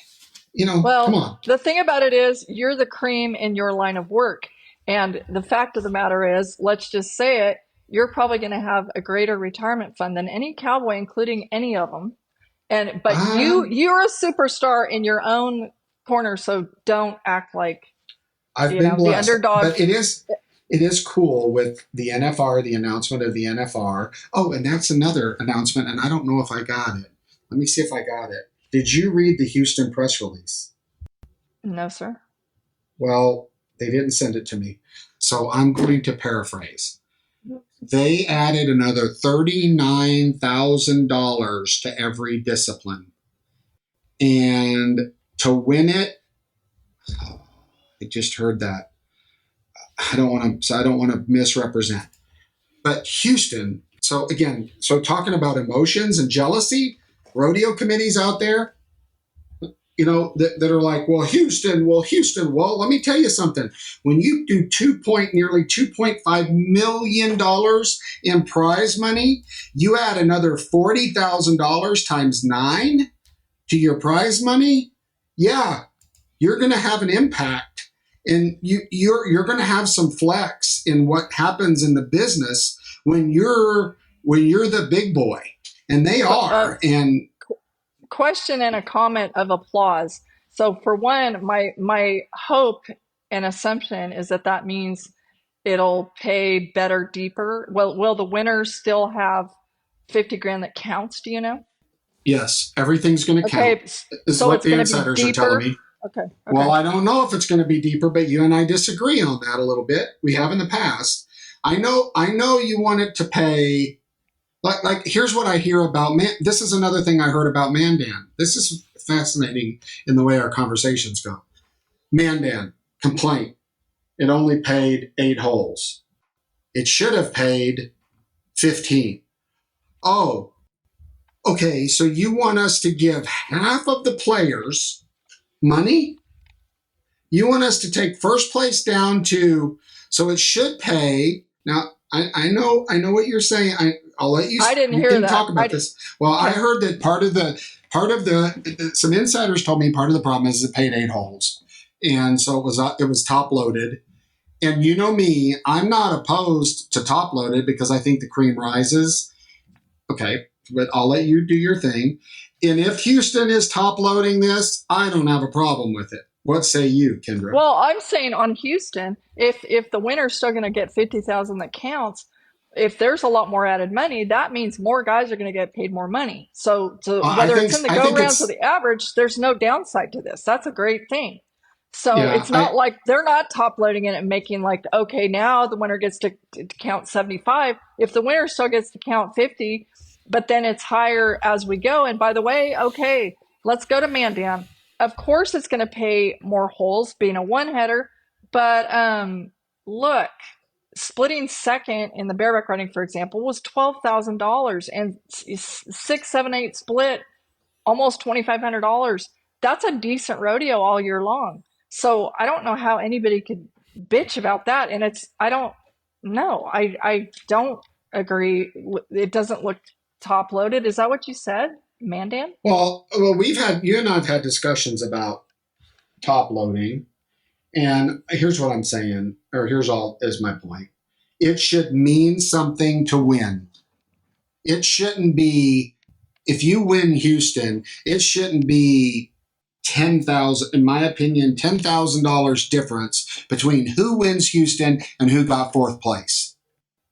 well, come on. The thing about it is you're the cream in your line of work. And the fact of the matter is, let's just say it, you're probably going to have a greater retirement fund than any cowboy, including any of them. But you're a superstar in your own corner, so don't act like I've been blessed. The underdog. But it is cool with the NFR, the announcement of the NFR. Oh, and that's another announcement, and I don't know if I got it. Let me see if I got it. Did you read the Houston press release? No, sir. Well, They didn't send it to me. So I'm going to paraphrase. They added another $39,000 to every discipline. And to win it, I just heard that. I don't want to misrepresent. But Houston, so talking about emotions and jealousy, rodeo committees out there, that are like, well, Houston, let me tell you something. When you do nearly $2.5 million in prize money, you add another $40,000 times 9 to your prize money. Yeah, you're going to have an impact, and you're going to have some flex in what happens in the business when you're the big boy, and they are. And question and a comment of applause. So for one, my hope and assumption is that means it'll pay better, deeper. Well, will the winners still have 50 grand that counts? Do you know? Yes, everything's going to count. Is so what it's the insiders are telling me. Okay. Well, I don't know if it's going to be deeper, but you and I disagree on that a little bit. We have in the past. I know you want it to pay. Like here's what I hear about this is another thing I heard about Mandan. This is fascinating in the way our conversations go. Mandan, complaint. It only paid 8 holes. It should have paid 15. Oh, okay. So you want us to give half of the players money? You want us to take first place down to, so it should pay. Now, I know what you're saying. I'll let you. I didn't hear that. Talk about this. Well, I heard that part of the some insiders told me part of the problem is it paid 8 holes, and so it was top loaded. And you know me, I'm not opposed to top loaded because I think the cream rises. Okay, but I'll let you do your thing. And if Houston is top loading this, I don't have a problem with it. What say you, Kendra? Well, I'm saying on Houston, if the winner's still going to get 50,000 that counts, if there's a lot more added money, that means more guys are going to get paid more money. So whether it's in the go rounds or the average, there's no downside to this. That's a great thing. So it's not like they're not top loading it and making like, okay, now the winner gets to count 75. If the winner still gets to count 50, but then it's higher as we go. And by the way, okay, let's go to Mandan. Of course, it's going to pay more holes being a one-header, but look, splitting second in the bareback riding, for example, was $12,000, and 6, 7, 8 split, almost $2,500. That's a decent rodeo all year long. So I don't know how anybody could bitch about that, and I don't agree. It doesn't look top loaded. Is that what you said, Mandan? Well, you and I have had discussions about top loading, and here's what I'm saying, or here's all is my point. It should mean something to win. It shouldn't be, if you win Houston, it shouldn't be $10,000, in my opinion, $10,000 difference between who wins Houston and who got 4th place.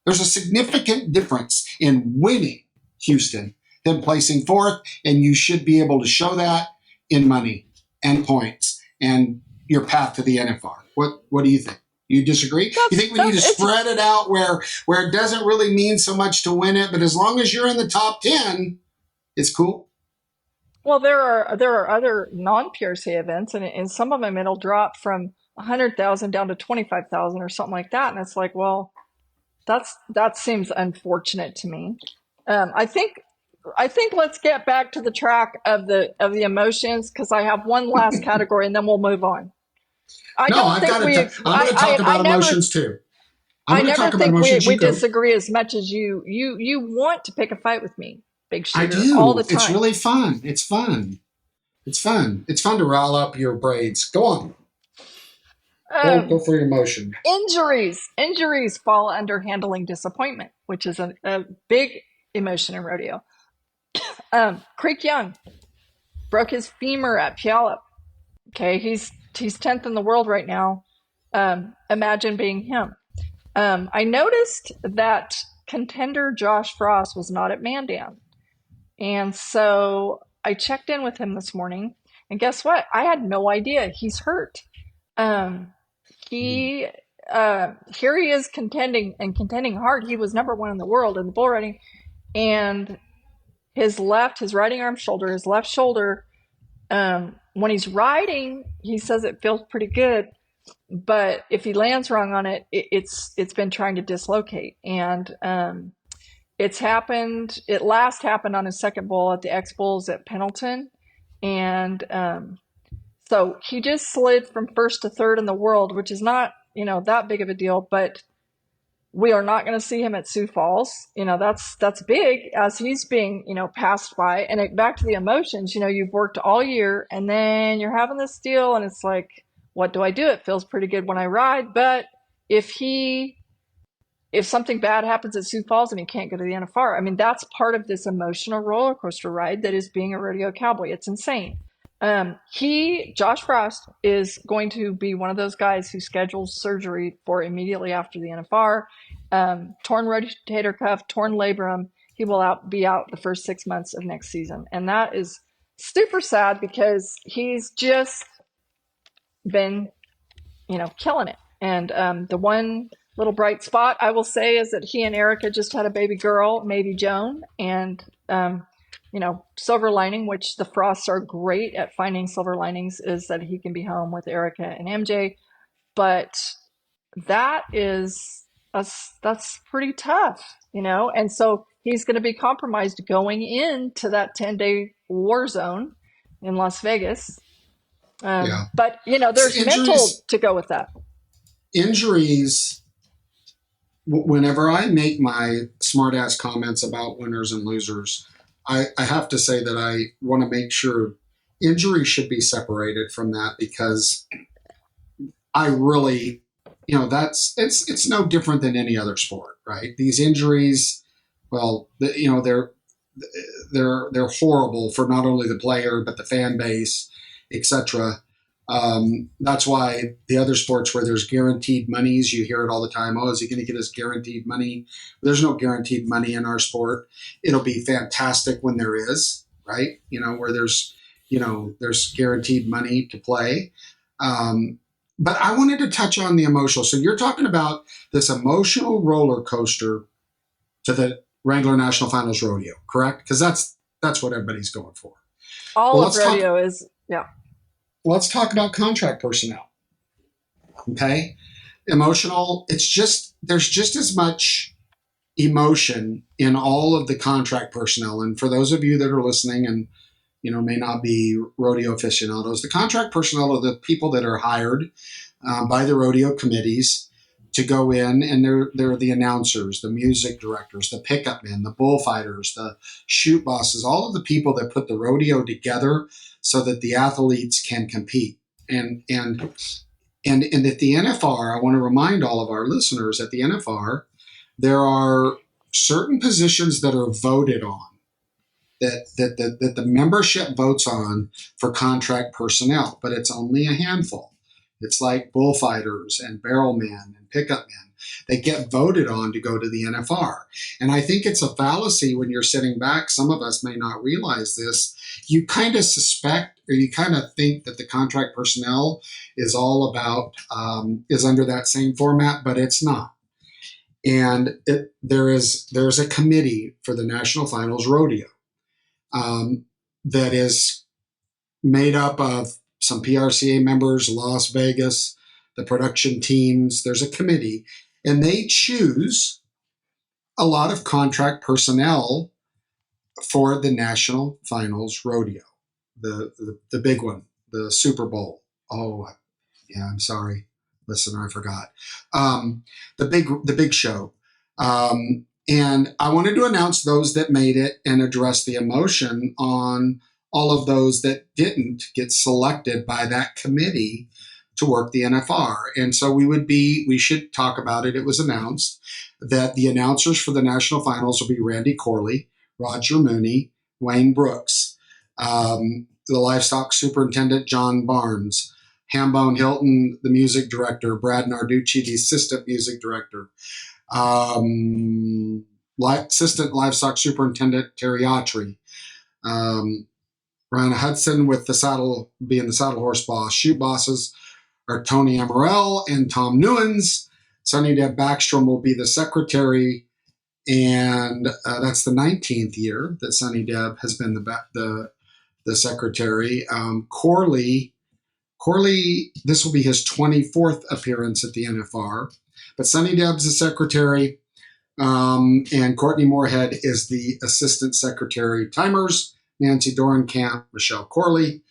There's a significant difference in winning Houston than placing 4th, and you should be able to show that in money and points and your path to the NFR. What do you think? You disagree? You think we need to spread it out where it doesn't really mean so much to win it, but as long as you're in the top 10, it's cool? Well, there are other non-PRC events, and some of them it'll drop from 100,000 down to 25,000 or something like that, and it's like, well, that seems unfortunate to me. I think let's get back to the track of the emotions, because I have one last category, and then we'll move on. I'm going to talk about emotions too. I never think we disagree as much as you want to pick a fight with me, Big Shooter. I do. All the time. It's really fun. It's fun. It's fun to rile up your braids. Go on. Go for your emotion. Injuries fall under handling disappointment, which is a big emotion in rodeo. Creek Young broke his femur at Puyallup. Okay, he's 10th in the world right now. Imagine being him. I noticed that contender Josh Frost was not at Mandan. And so I checked in with him this morning, and guess what? I had no idea he's hurt. He here he is contending hard. He was number 1 in the world in the bull riding, and his riding arm shoulder, his left shoulder, when he's riding, he says it feels pretty good, but if he lands wrong on it, it's been trying to dislocate, and it last happened on his second bull at the X Bulls at Pendleton, and so he just slid from first to third in the world, which is not that big of a deal, but we are not going to see him at Sioux Falls. That's big, as he's being passed by. And back to the emotions, you've worked all year, and then you're having this deal, and it's like, what do I do? It feels pretty good when I ride, but if something bad happens at Sioux Falls and he can't go to the NFR, I mean, that's part of this emotional roller coaster ride that is being a rodeo cowboy. It's insane. Josh Frost is going to be one of those guys who schedules surgery for immediately after the NFR. Torn rotator cuff, torn labrum. He will be out the first 6 months of next season. And that is super sad, because he's just been, killing it. And the one little bright spot I will say is that he and Erica just had a baby girl, maybe Joan, and silver lining, which the Frosts are great at finding silver linings, is that he can be home with Erica and MJ. But that's pretty tough, and so he's going to be compromised going into that 10-day war zone in Las Vegas. But there's injuries, mental to go with that. Injuries. Whenever I make my smart ass comments about winners and losers, I have to say that I want to make sure injury should be separated from that, because I really, it's no different than any other sport, right? These injuries, well, they're horrible for not only the player but the fan base, etc. That's why the other sports where there's guaranteed monies, you hear it all the time. Oh, is he going to get his guaranteed money? There's no guaranteed money in our sport. It'll be fantastic when there is, right? Where there's guaranteed money to play. But I wanted to touch on the emotional. So you're talking about this emotional roller coaster to the Wrangler National Finals Rodeo, correct? Because that's what everybody's going for. All of rodeo is, yeah. Let's talk about contract personnel. Okay. Emotional. There's just as much emotion in all of the contract personnel. And for those of you that are listening and, may not be rodeo aficionados, the contract personnel are the people that are hired by the rodeo committees to go in, and they're the announcers, the music directors, the pickup men, the bullfighters, the shoot bosses, all of the people that put the rodeo together so that the athletes can compete. And at the NFR, I want to remind all of our listeners, at the NFR, there are certain positions that are voted on, that the membership votes on for contract personnel, but it's only a handful. It's like bullfighters and barrel men and pickup men. They get voted on to go to the NFR. And I think it's a fallacy when you're sitting back. Some of us may not realize this. You kind of suspect, or you kind of think that the contract personnel is all about, is under that same format, but it's not. And there's a committee for the National Finals Rodeo that is made up of some PRCA members, Las Vegas, the production teams. There's a committee, and they choose a lot of contract personnel for the National Finals Rodeo, the big one, the Super Bowl. Oh, yeah, I'm sorry, listener, I forgot. The big show. And I wanted to announce those that made it and address the emotion on all of those that didn't get selected by that committee to work the NFR. And so we should talk about it. It was announced that the announcers for the national finals will be Randy Corley, Roger Mooney, Wayne Brooks, the livestock superintendent, John Barnes, Hambone Hilton, the music director, Brad Narducci, the assistant music director, assistant livestock superintendent, Terry Autry, Ryan Hudson with being the saddle horse boss, shoot bosses, are Tony Amaral and Tom Newens. Sonny Deb Backstrom will be the secretary, and that's the 19th year that Sonny Deb has been the secretary. Corley, this will be his 24th appearance at the NFR, but Sonny Deb's the secretary, and Courtney Moorhead is the assistant secretary. Timers, Nancy Dorenkamp, Michelle Corley,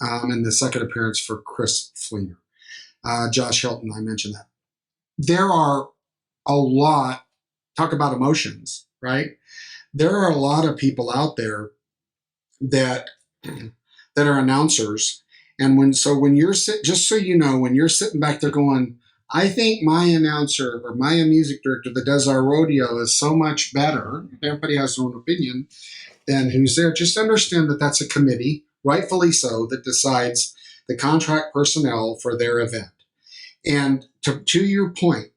and the second appearance for Chris Fleener. Josh Hilton, I mentioned that. There are a lot, talk about emotions, right? There are a lot of people out there that are announcers. And when you're just so you know, when you're sitting back there going, I think my announcer or my music director that does our rodeo is so much better. Everybody has their own opinion. Then who's there? Just understand that that's a committee, rightfully so, that decides the contract personnel for their event. And to your point,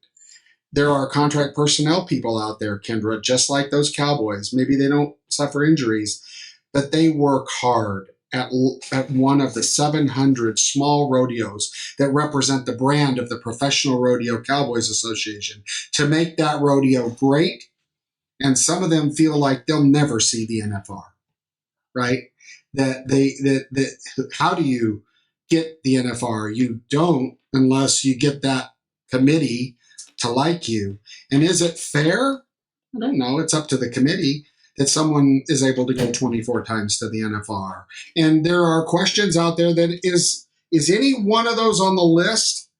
there are contract personnel people out there, Kendra, just like those cowboys. Maybe they don't suffer injuries, but they work hard at one of the 700 small rodeos that represent the brand of the Professional Rodeo Cowboys Association to make that rodeo great. And some of them feel like they'll never see the NFR, right? How do you get the NFR? You don't unless you get that committee to like you. And is it fair? I don't know. It's up to the committee that someone is able to go 24 times to the NFR. And there are questions out there that is any one of those on the list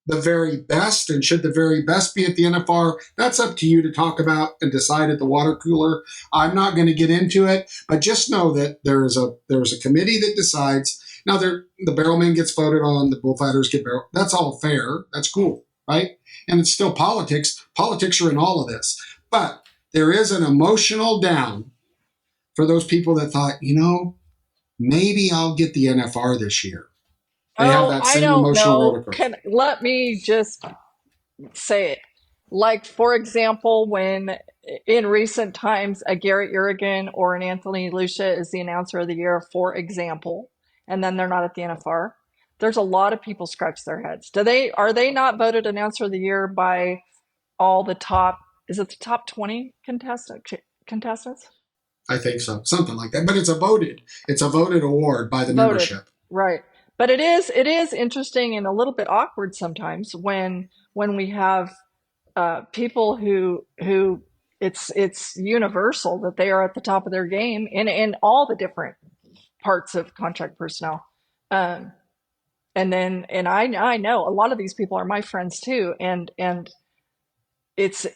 the very best? And should the very best be at the NFR? That's up to you to talk about and decide at the water cooler. I'm not going to get into it, but just know that there is a committee that decides. Now, the barrelman gets voted on, the bullfighters get barrel. That's all fair. That's cool, right? And it's still politics. Politics are in all of this. But there is an emotional down for those people that thought, maybe I'll get the NFR this year. They have that same emotional roller coaster. Let me just say it. Like, for example, when in recent times a Garrett Urrigan or an Anthony Lucia is the announcer of the year, for example, and then they're not at the NFR, there's a lot of people scratch their heads. Are they not voted announcer of the year by all the top? Is it the top 20 contestants? I think so, something like that. But it's a voted award by the membership, right? But it is interesting and a little bit awkward sometimes when we have people who it's universal that they are at the top of their game in all the different parts of contract personnel. And I know a lot of these people are my friends too, and it's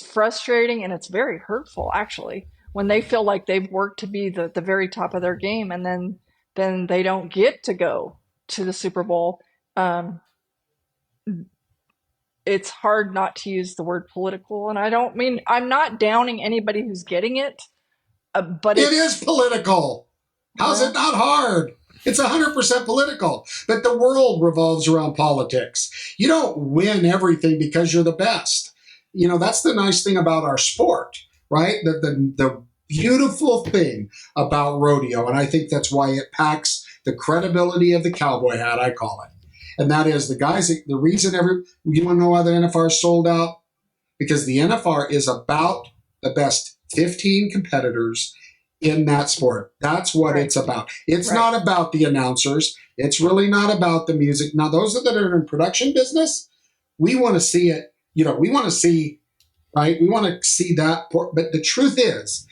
frustrating and it's very hurtful actually when they feel like they've worked to be the very top of their game and then they don't get to go to the Super Bowl. It's hard not to use the word political, and I'm not downing anybody who's getting it, but it is political. How's it not hard? It's 100% political. But the world revolves around politics. You don't win everything because you're the best. That's the nice thing about our sport, right? The beautiful thing about rodeo, and I think that's why it packs the credibility of the cowboy hat, I call it. And that is the reason you want to know why the NFR is sold out? Because the NFR is about the best 15 competitors in that sport. That's what it's about. It's not about the announcers. It's really not about the music. Now, those that are in production business, we want to see it. We want to see, right? We want to see that. But the truth is,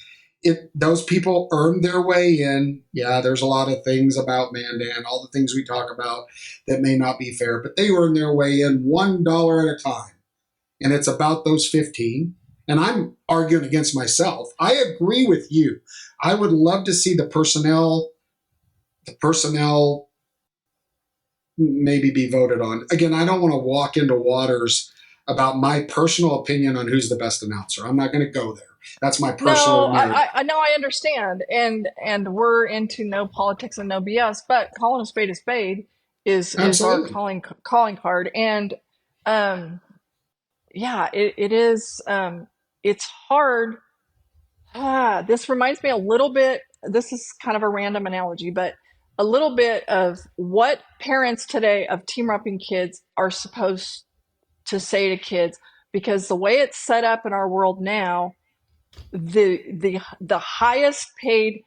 those people earned their way in. Yeah, there's a lot of things about Mandan, all the things we talk about that may not be fair, but they earned their way in $1 at a time. And it's about those 15. And I'm arguing against myself. I agree with you. I would love to see the personnel maybe be voted on. Again, I don't want to walk into waters about my personal opinion on who's the best announcer. I'm not going to go there. That's my personal. I know, I understand, and we're into no politics and no BS. But calling a spade is our calling card, and it is. It's hard. This reminds me a little bit. This is kind of a random analogy, but a little bit of what parents today of team roping kids are supposed to say to kids, because the way it's set up in our world now, the highest paid,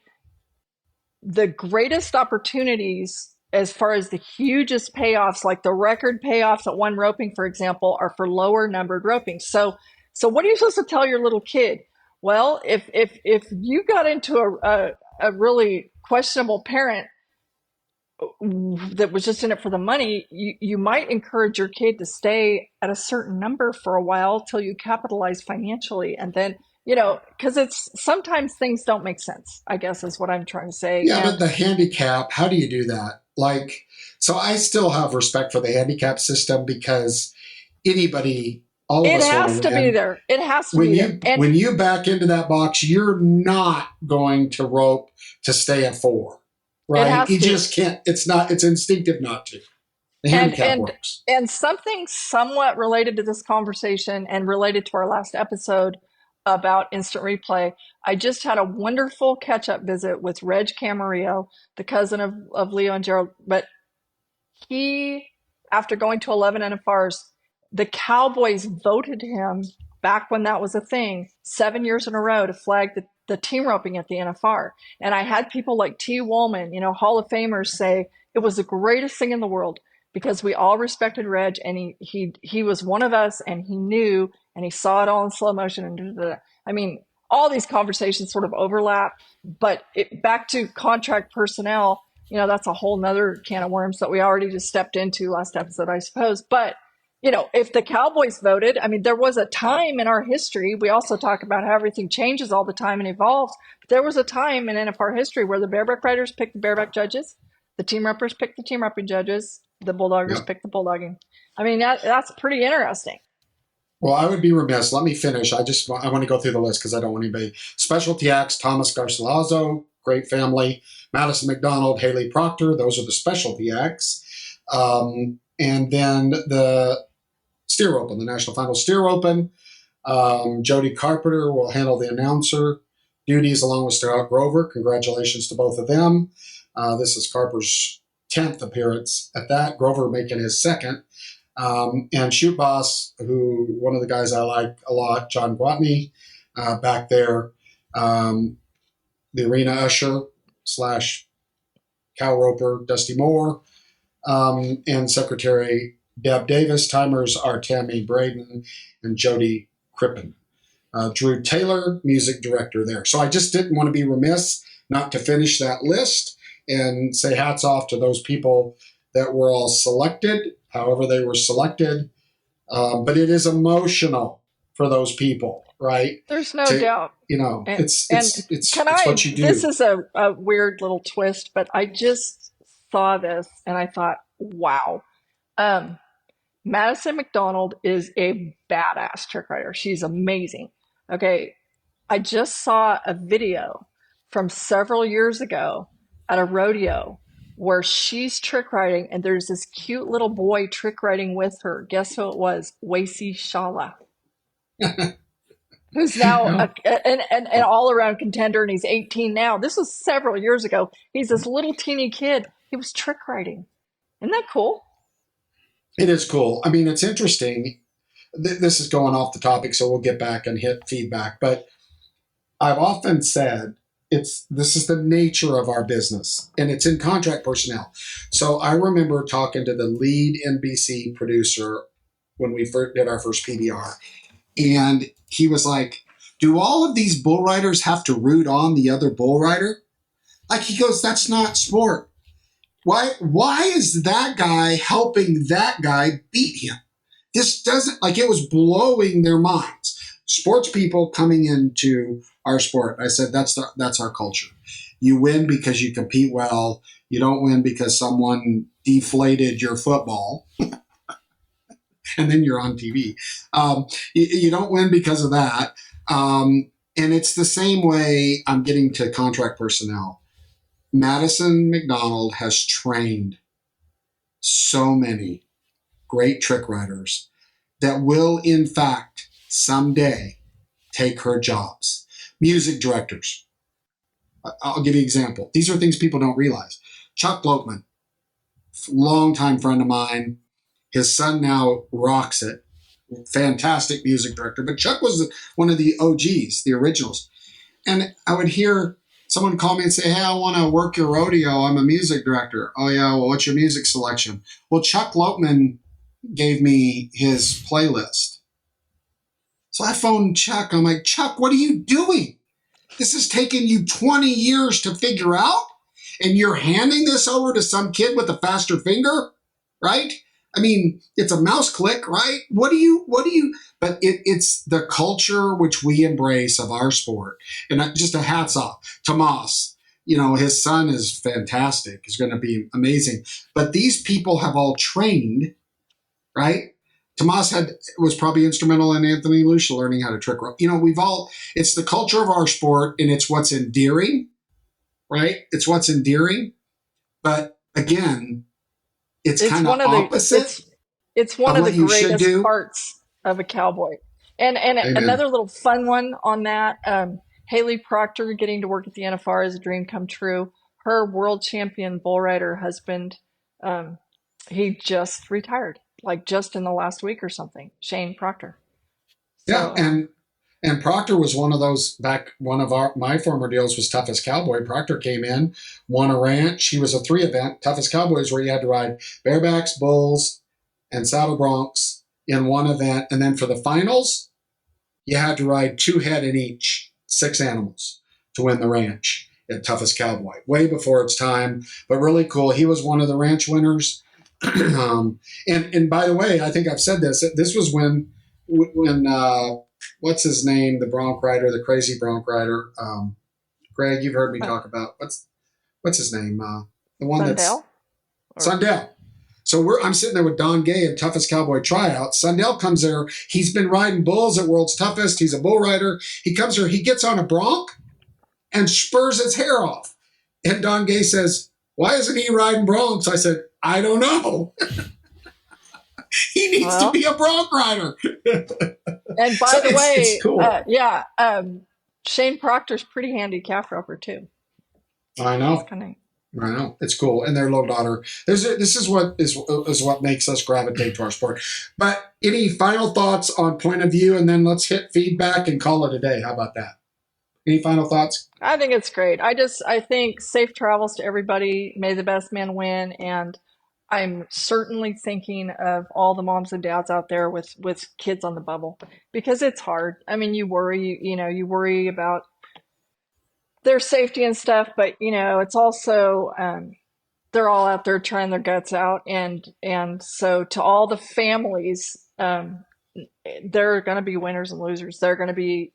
the greatest opportunities as far as the hugest payoffs, like the record payoffs at one roping, for example, are for lower numbered roping. So what are you supposed to tell your little kid? Well, if you got into a really questionable parent that was just in it for the money, you might encourage your kid to stay at a certain number for a while till you capitalize financially. And then, because it's sometimes things don't make sense, I guess is what I'm trying to say. Yeah, but the handicap, how do you do that? Like, so I still have respect for the handicap system because anybody, all of us it has to be there. It has to be there. And when you back into that box, you're not going to rope to stay at 4. Right? You just can't. It's instinctive not to. The handicap works. And something somewhat related to this conversation and related to our last episode about instant replay, I just had a wonderful catch-up visit with Reg Camarillo, the cousin of Leo and Gerald. But he, after going to 11 NFRs, the Cowboys voted him, back when that was a thing, 7 years in a row, to flag the team roping at the NFR. And I had people like T. Woolman, Hall of Famers, say it was the greatest thing in the world because we all respected Reg, and he was one of us, and he knew, and he saw it all in slow motion. And I mean, all these conversations sort of overlap, but back to contract personnel, that's a whole nother can of worms that we already just stepped into last episode, I suppose. But if the Cowboys voted, I mean, there was a time in our history, we also talk about how everything changes all the time and evolves. But there was a time in NFR history where the bareback riders picked the bareback judges, the team ropers picked the team roping judges, the bulldoggers picked the bulldogging. I mean, that's pretty interesting. Well, I would be remiss. Let me finish. I want to go through the list because I don't want anybody. Specialty acts, Thomas Garcilaso, great family. Madison McDonald, Haley Proctor, those are the specialty acts. And then the Steer Open, the National Final Steer Open. Jody Carpenter will handle the announcer duties along with Stuart Grover. Congratulations to both of them. This is Carper's 10th appearance at that. Grover making his 2nd. And Shoot Boss, one of the guys I like a lot, John Guatney, back there. The arena usher / cow roper, Dusty Moore. And Secretary Deb Davis. Timers are Tammy Braden and Jody Crippen. Drew Taylor, music director there. So I just didn't want to be remiss not to finish that list and say hats off to those people that were all selected, however they were selected. But it is emotional for those people, right? There's no doubt. It's what you do. This is a weird little twist, but I just saw this and I thought, wow. Madison McDonald is a badass trick rider. She's amazing. Okay. I just saw a video from several years ago at a rodeo where she's trick riding and there's this cute little boy trick riding with her. Guess who it was? Wacy Shala. Who's now an all-around contender, and he's 18 now. This was several years ago. He's this little teeny kid. He was trick riding. Isn't that cool? It is cool. I mean, it's interesting. This is going off the topic, so we'll get back and hit feedback. But I've often said this is the nature of our business, and it's in contract personnel. So I remember talking to the lead NBC producer when we first did our first PBR, and he was like, do all of these bull riders have to root on the other bull rider? Like, he goes, that's not sport. Why is that guy helping that guy beat him? This doesn't, like, it was blowing their minds. Sports people coming into our sport, I said, that's our culture. You win because you compete well. You don't win because someone deflated your football. And then you're on TV. You don't win because of that. And it's the same way I'm getting to contract personnel. Madison McDonald has trained so many great trick riders that will, in fact, someday take her jobs. Music directors. I'll give you an example. These are things people don't realize. Chuck Lopeman, longtime friend of mine. His son now rocks it. Fantastic music director. But Chuck was one of the OGs, the originals. And I would hear someone call me and say, hey, I want to work your rodeo. I'm a music director. Oh, yeah, well, what's your music selection? Well, Chuck Lopeman gave me his playlist. So I phoned Chuck. I'm like, Chuck, what are you doing? This has taken you 20 years to figure out, and you're handing this over to some kid with a faster finger, right? I mean, it's a mouse click, right? What do you, but it's the culture which we embrace of our sport. And just a hats off. Tomas, his son is fantastic. He's going to be amazing. But these people have all trained, right? Tomas was probably instrumental in Anthony Lucia learning how to trick rope. It's the culture of our sport, and it's what's endearing, right? It's what's endearing. But again, it's kind of opposite. It's one of the greatest parts of a cowboy. And another little fun one on that, Haley Proctor getting to work at the NFR is a dream come true. Her world champion bull rider husband, he just retired, like just in the last week or something. Shane Proctor. So, yeah, and Proctor was one of those back. One of my former deals was Toughest Cowboy. Proctor came in, won a ranch. He was a 3-event Toughest Cowboys where you had to ride barebacks, bulls, and saddle broncs in one event, and then for the finals, you had to ride 2 head in each, 6 animals to win the ranch at Toughest Cowboy. Way before its time, but really cool. He was one of the ranch winners. And by the way, I think I've said this. This was when what's his name? The bronc rider, the crazy bronc rider. Greg, you've heard me talk about what's his name? The one Sundell? Sundell. So I'm sitting there with Don Gay at Toughest Cowboy Tryouts. Sundell comes there. He's been riding bulls at World's Toughest. He's a bull rider. He comes there. He gets on a bronc and spurs its hair off. And Don Gay says, "Why isn't he riding broncs?" I said, "I don't know." He needs to be a bronc rider. And by the way, it's cool. Shane Proctor's pretty handy calf roper too. I know. I know. It's cool. And their little daughter. This is what makes us gravitate to our sport. But any final thoughts on point of view, and then let's hit feedback and call it a day. How about that? Any final thoughts? I think it's great. I think safe travels to everybody. May the best man win. And I'm certainly thinking of all the moms and dads out there with kids on the bubble, because it's hard. I mean, you worry about their safety and stuff, but it's also, they're all out there trying their guts out. And so to all the families, there are going to be winners and losers. There are going to be,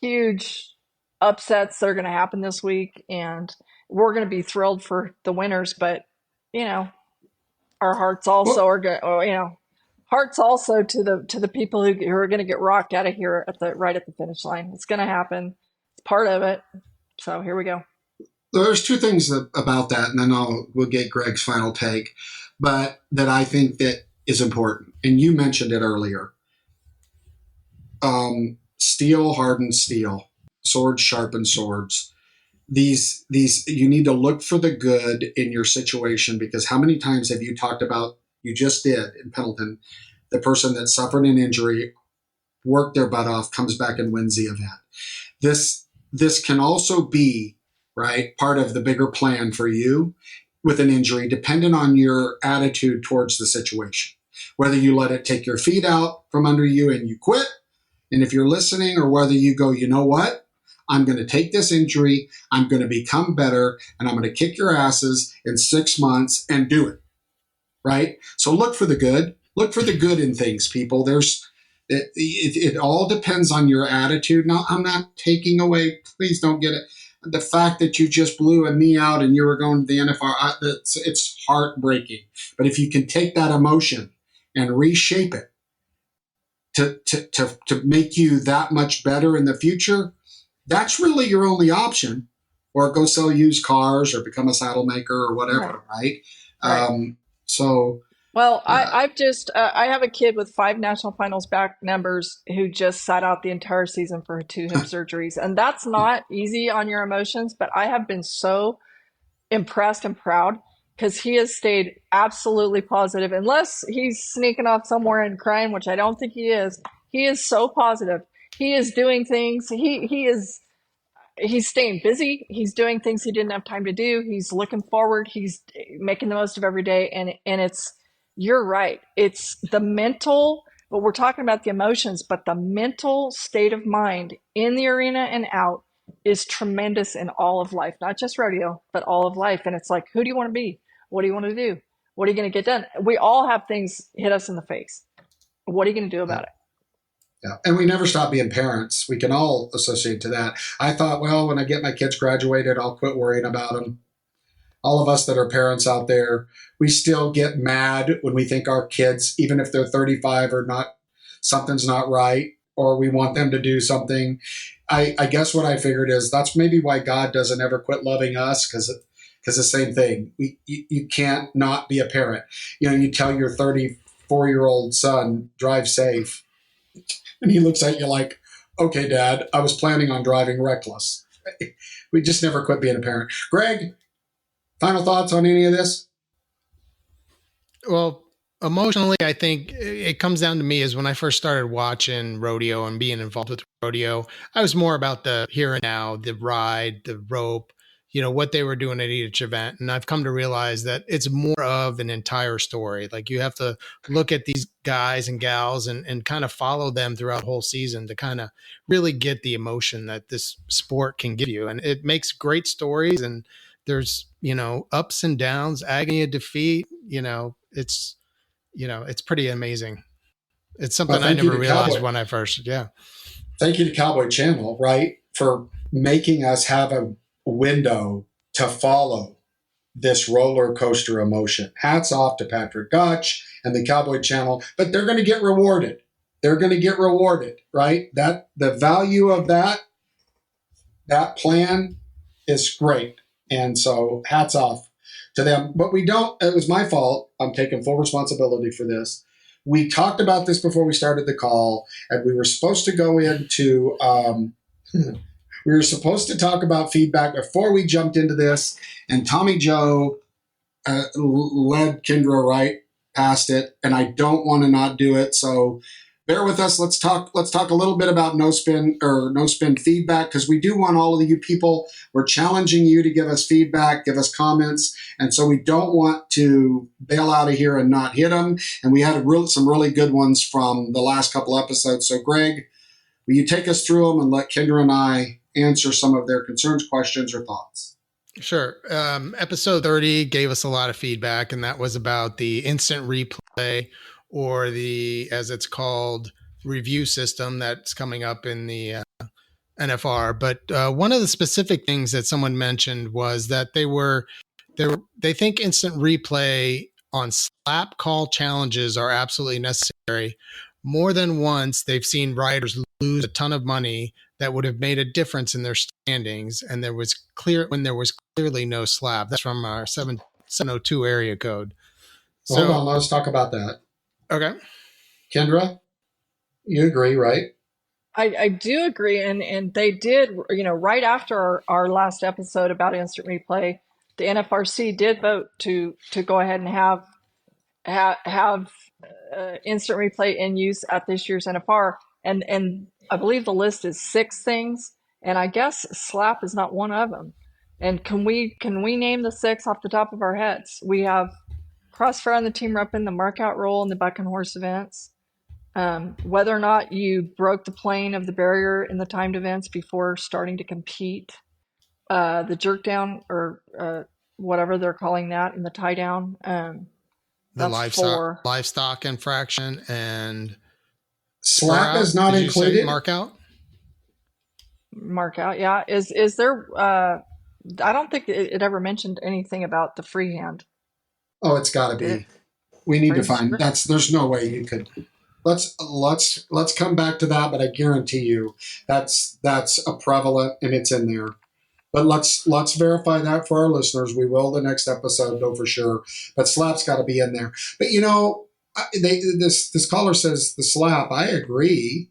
huge upsets that are going to happen this week, and we're going to be thrilled for the winners, but our hearts also are good. Hearts also to the people who are going to get rocked out of here right at the finish line. It's going to happen. It's part of it. So here we go. There's 2 things about that, and then we'll get Greg's final take, but that I think that is important. And you mentioned it earlier. Steel hardens steel. Swords sharpen swords. These you need to look for the good in your situation, because how many times have you talked about, you just did in Pendleton, the person that suffered an injury, worked their butt off, comes back and wins the event. This can also be, right, part of the bigger plan for you with an injury, dependent on your attitude towards the situation. Whether you let it take your feet out from under you and you quit, and if you're listening, or whether you go, you know what? I'm going to take this injury, I'm going to become better, and I'm going to kick your asses in 6 months and do it, right? So look for the good. Look for the good in things, people. It all depends on your attitude. Now, I'm not taking away, please don't get it, the fact that you just blew a knee out and you were going to the NFR, it's heartbreaking. But if you can take that emotion and reshape it to make you that much better in the future, that's really your only option. Or go sell used cars, or become a saddle maker, or whatever, right? Well, I have a kid with 5 national finals back numbers who just sat out the entire season for 2 hip surgeries. And that's not easy on your emotions, but I have been so impressed and proud because he has stayed absolutely positive, unless he's sneaking off somewhere and crying, which I don't think he is. He is so positive. He is doing things. He's staying busy. He's doing things he didn't have time to do. He's looking forward. He's making the most of every day. And it's, you're right. It's the mental, but we're talking about the emotions, but the mental state of mind in the arena and out is tremendous in all of life, not just rodeo, but all of life. And it's like, who do you want to be? What do you want to do? What are you going to get done? We all have things hit us in the face. What are you going to do about it? Yeah. And we never stop being parents. We can all associate to that. I thought, well, when I get my kids graduated, I'll quit worrying about them. All of us that are parents out there, we still get mad when we think our kids, even if they're 35 or not, something's not right, or we want them to do something. I guess what I figured is that's maybe why God doesn't ever quit loving us, because the same thing. You can't not be a parent. You tell your 34-year-old son, drive safe. And he looks at you like, okay, Dad, I was planning on driving reckless. We just never quit being a parent. Greg, final thoughts on any of this? Well, emotionally, I think it comes down to me is when I first started watching rodeo and being involved with rodeo, I was more about the here and now, the ride, the rope, what they were doing at each event. And I've come to realize that it's more of an entire story. Like you have to look at these guys and gals and kind of follow them throughout the whole season to kind of really get the emotion that this sport can give you. And it makes great stories, and there's, ups and downs, agony of defeat, it's pretty amazing. It's something I never realized when I first, Thank you to Cowboy Channel, right, for making us have a window to follow this roller coaster emotion. Hats off to Patrick Gotch and the Cowboy Channel, but they're going to get rewarded. They're going to get rewarded, right? That the value of that plan is great. And so hats off to them. But it was my fault. I'm taking full responsibility for this. We talked about this before we started the call, and we were supposed to go into we were supposed to talk about feedback before we jumped into this, and Tommy Joe led Kendra right past it, and I don't want to not do it. So bear with us. Let's talk a little bit about no spin feedback, because we do want all of you people. We're challenging you to give us feedback, give us comments, and so we don't want to bail out of here and not hit them. And we had some really good ones from the last couple episodes. So Greg, will you take us through them and let Kendra and I answer some of their concerns, questions, or thoughts? Sure. Episode 30 gave us a lot of feedback, and that was about the instant replay, or the, as it's called, review system that's coming up in the NFR. But one of the specific things that someone mentioned was that they think instant replay on slap call challenges are absolutely necessary. More than once, they've seen riders lose a ton of money that would have made a difference in their standings, and there was clearly no slap. That's from our 702 area code. So, hold on, let's talk about that. Okay. Kendra, you agree, right? I do agree. And they did, right after our last episode about instant replay, the NFRC did vote to go ahead and have instant replay in use at this year's NFR. And I believe the list is 6 things. And I guess slap is not one of them. And can we name the 6 off the top of our heads? We have crossfire on the team repping, the markout roll, and the buck and horse events. Whether or not you broke the plane of the barrier in the timed events before starting to compete. The jerk down, or whatever they're calling that in the tie down. The livestock infraction, and slap is not included. Mark out, yeah. Is there? I don't think it ever mentioned anything about the freehand. Oh, it's got to be. We need to find. There's no way you could. Let's come back to that, but I guarantee you that's a prevalent, and it's in there. But let's verify that for our listeners. We will the next episode, know for sure. But slap's got to be in there. But this caller says the slap. I agree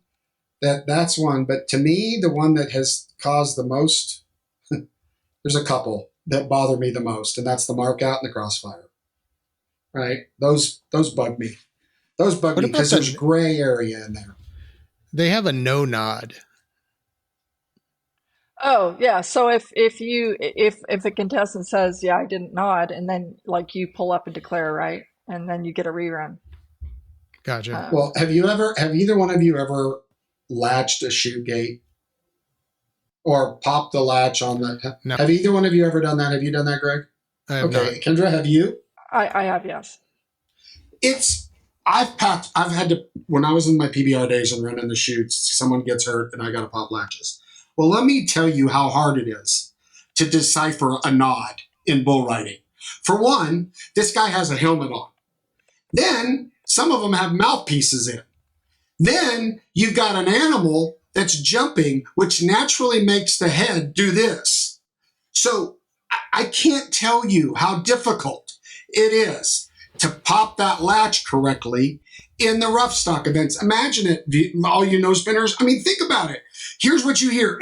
that's one. But to me, the one that has caused the most, there's a couple. that bother me the most, and that's the mark out and the crossfire. Right? Those bug me. Those bug me because there's gray area in there. They have a no nod. Oh yeah. So if a contestant says, "Yeah, I didn't nod," and then like you pull up and declare, right, and then you get a rerun. Gotcha. Well, have either one of you ever latched a chute gate or popped the latch on the? No. Have either one of you ever done that? Have you done that, Greg? I have okay, not. Kendra, have you? I have, yes. I've had to, when I was in my PBR days and running the chutes, someone gets hurt and I got to pop latches. Well, let me tell you how hard it is to decipher a nod in bull riding. For one, this guy has a helmet on. Then some of them have mouthpieces in. Then you've got an animal that's jumping, which naturally makes the head do this. So I can't tell you how difficult it is to pop that latch correctly in the rough stock events. Imagine it, all you no spinners. I mean, think about it. Here's what you hear.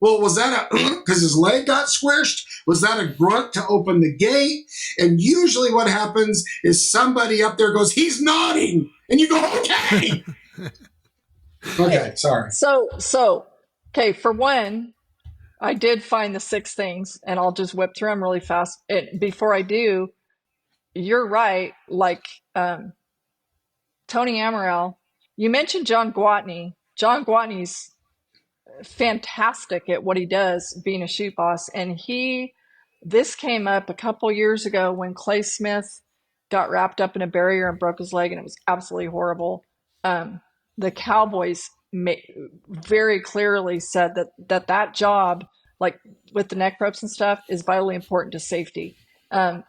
Well, was that because his leg got squished? Was that a grunt to open the gate? And usually what happens is somebody up there goes, he's nodding. And you go, okay. Okay, sorry. So, okay, for one, I did find the 6 things, and I'll just whip through them really fast. Before I do, you're right. Like Tony Amaral, you mentioned John Gwatney. John Gwatney's fantastic at what he does, being a chute boss. And this came up a couple years ago when Clay Smith got wrapped up in a barrier and broke his leg, and it was absolutely horrible. The Cowboys very clearly said that job, like with the neck ropes and stuff, is vitally important to safety.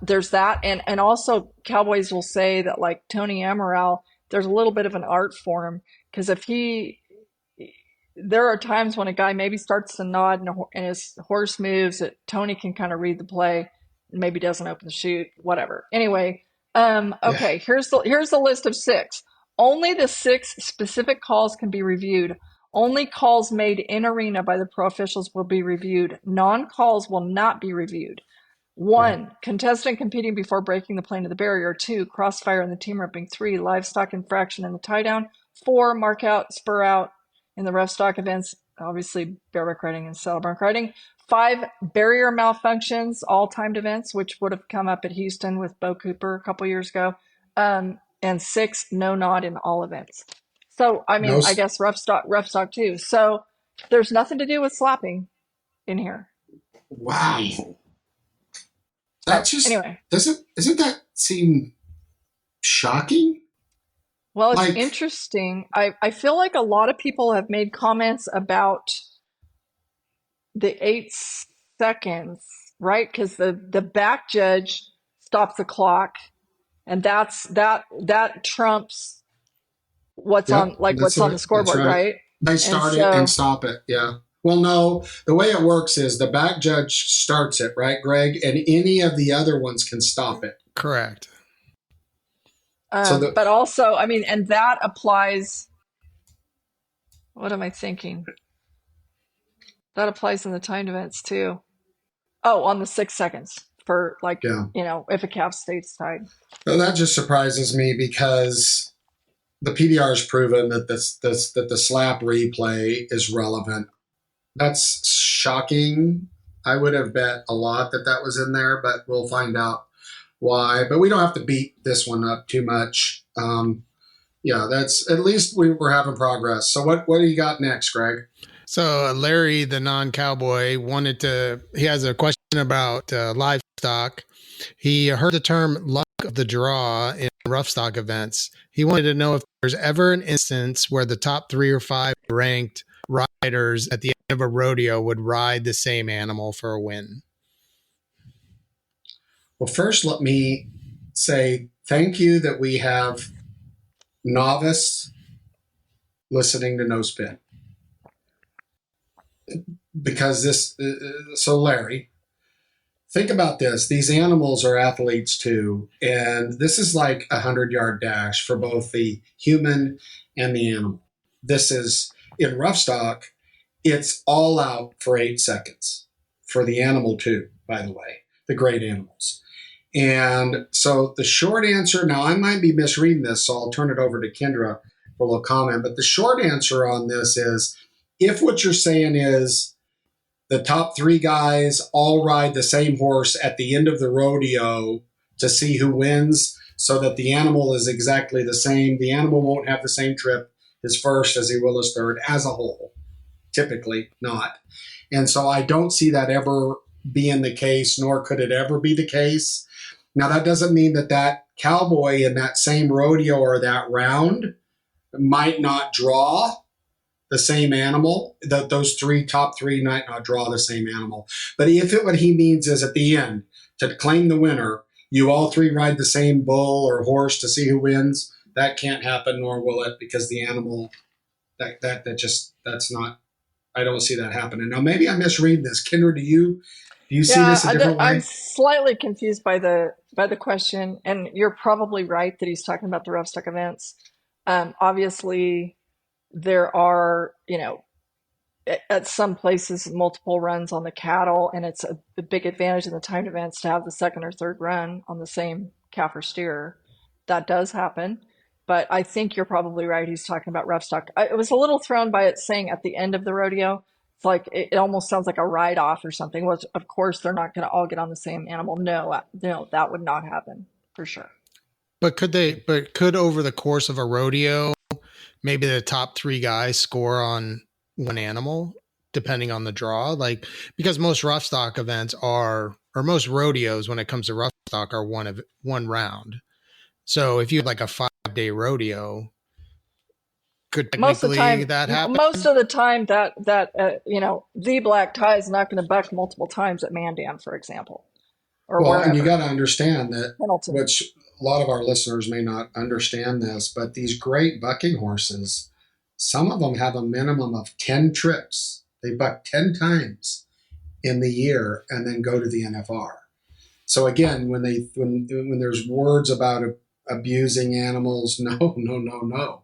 There's that, and also Cowboys will say that, like Tony Amaral, there's a little bit of an art form, because there are times when a guy maybe starts to nod and his horse moves, that Tony can kind of read the play, maybe doesn't open the chute, whatever. Anyway, okay, here's the list of 6. Only the 6 specific calls can be reviewed. Only calls made in arena by the pro officials will be reviewed. Non-calls will not be reviewed. 1, contestant competing before breaking the plane of the barrier. 2, crossfire in the team roping. 3, livestock infraction in the tie down. 4, mark out, spur out in the rough stock events, obviously bareback riding and saddleback riding. 5, barrier malfunctions, all timed events, which would have come up at Houston with Bo Cooper a couple years ago. And 6, no nod in all events. So, I mean, I guess rough stock too. So there's nothing to do with slapping in here. Wow. That just anyway. Doesn't that seem shocking? Well, it's interesting. I feel like a lot of people have made comments about the 8 seconds, right? Because the back judge stops the clock, and that trumps what's on the scoreboard, right? They start it and stop it. Yeah. Well, no, the way it works is the back judge starts it, right, Greg? And any of the other ones can stop it. Correct. But also, I mean, and that applies. What am I thinking? That applies in the timed events too. Oh, on the 6 seconds for if a calf stays tied. Well, that just surprises me because the PBR has proven that that the slap replay is relevant. That's shocking. I would have bet a lot that was in there, but we'll find out why. But we don't have to beat this one up too much. That's at least we're having progress. So what do you got next, Greg? So Larry, the non-cowboy, he has a question about livestock. He heard the term luck of the draw in rough stock events. He wanted to know if there's ever an instance where the top 3 or 5 ranked riders at the end of a rodeo would ride the same animal for a win. Well, first, let me say thank you that we have novice listening to No Spin. Because so Larry, think about this. These animals are athletes too. And this is like a 100-yard dash for both the human and the animal. This is, in rough stock, it's all out for 8 seconds for the animal too. by the way, the great animals. And so the short answer, now I might be misreading this, so I'll turn it over to Kendra for a little comment. But the short answer on this is, if what you're saying is the top 3 guys all ride the same horse at the end of the rodeo to see who wins, so that the animal is exactly the same. The animal won't have the same trip his first as he will his third as a whole. Typically not. And so I don't see that ever being the case, nor could it ever be the case. Now, that doesn't mean that cowboy in that same rodeo or that round might not draw the same animal, that those top three might not draw the same animal. But if what he means is at the end, to claim the winner, you all 3 ride the same bull or horse to see who wins, that can't happen, nor will it, because the animal, that's not, I don't see that happening. Now, maybe I misread this. Kendra, do you see this a different way? I'm slightly confused by the question, and you're probably right that he's talking about the rough stock events. Obviously, there are, at some places, multiple runs on the cattle, and it's a big advantage in the timed events to have the second or third run on the same calf or steer. That does happen. But I think you're probably right. He's talking about rough stock. I was a little thrown by it saying at the end of the rodeo. It's like, it almost sounds like a ride-off or something. Well, of course, they're not going to all get on the same animal. No, that would not happen for sure. But could over the course of a rodeo, maybe the top 3 guys score on one animal, depending on the draw? Like, because most rough stock events or most rodeos, when it comes to rough stock, are one round. So if you have like a 5-day rodeo, could technically that happen? Most of the time that the black tie is not going to buck multiple times at Mandan, for example. Or well, wherever. And you got to understand that, Pendleton. Which a lot of our listeners may not understand this, but these great bucking horses, some of them have a minimum of 10 trips. They buck 10 times in the year and then go to the NFR. So again, when there's words about abusing animals, no.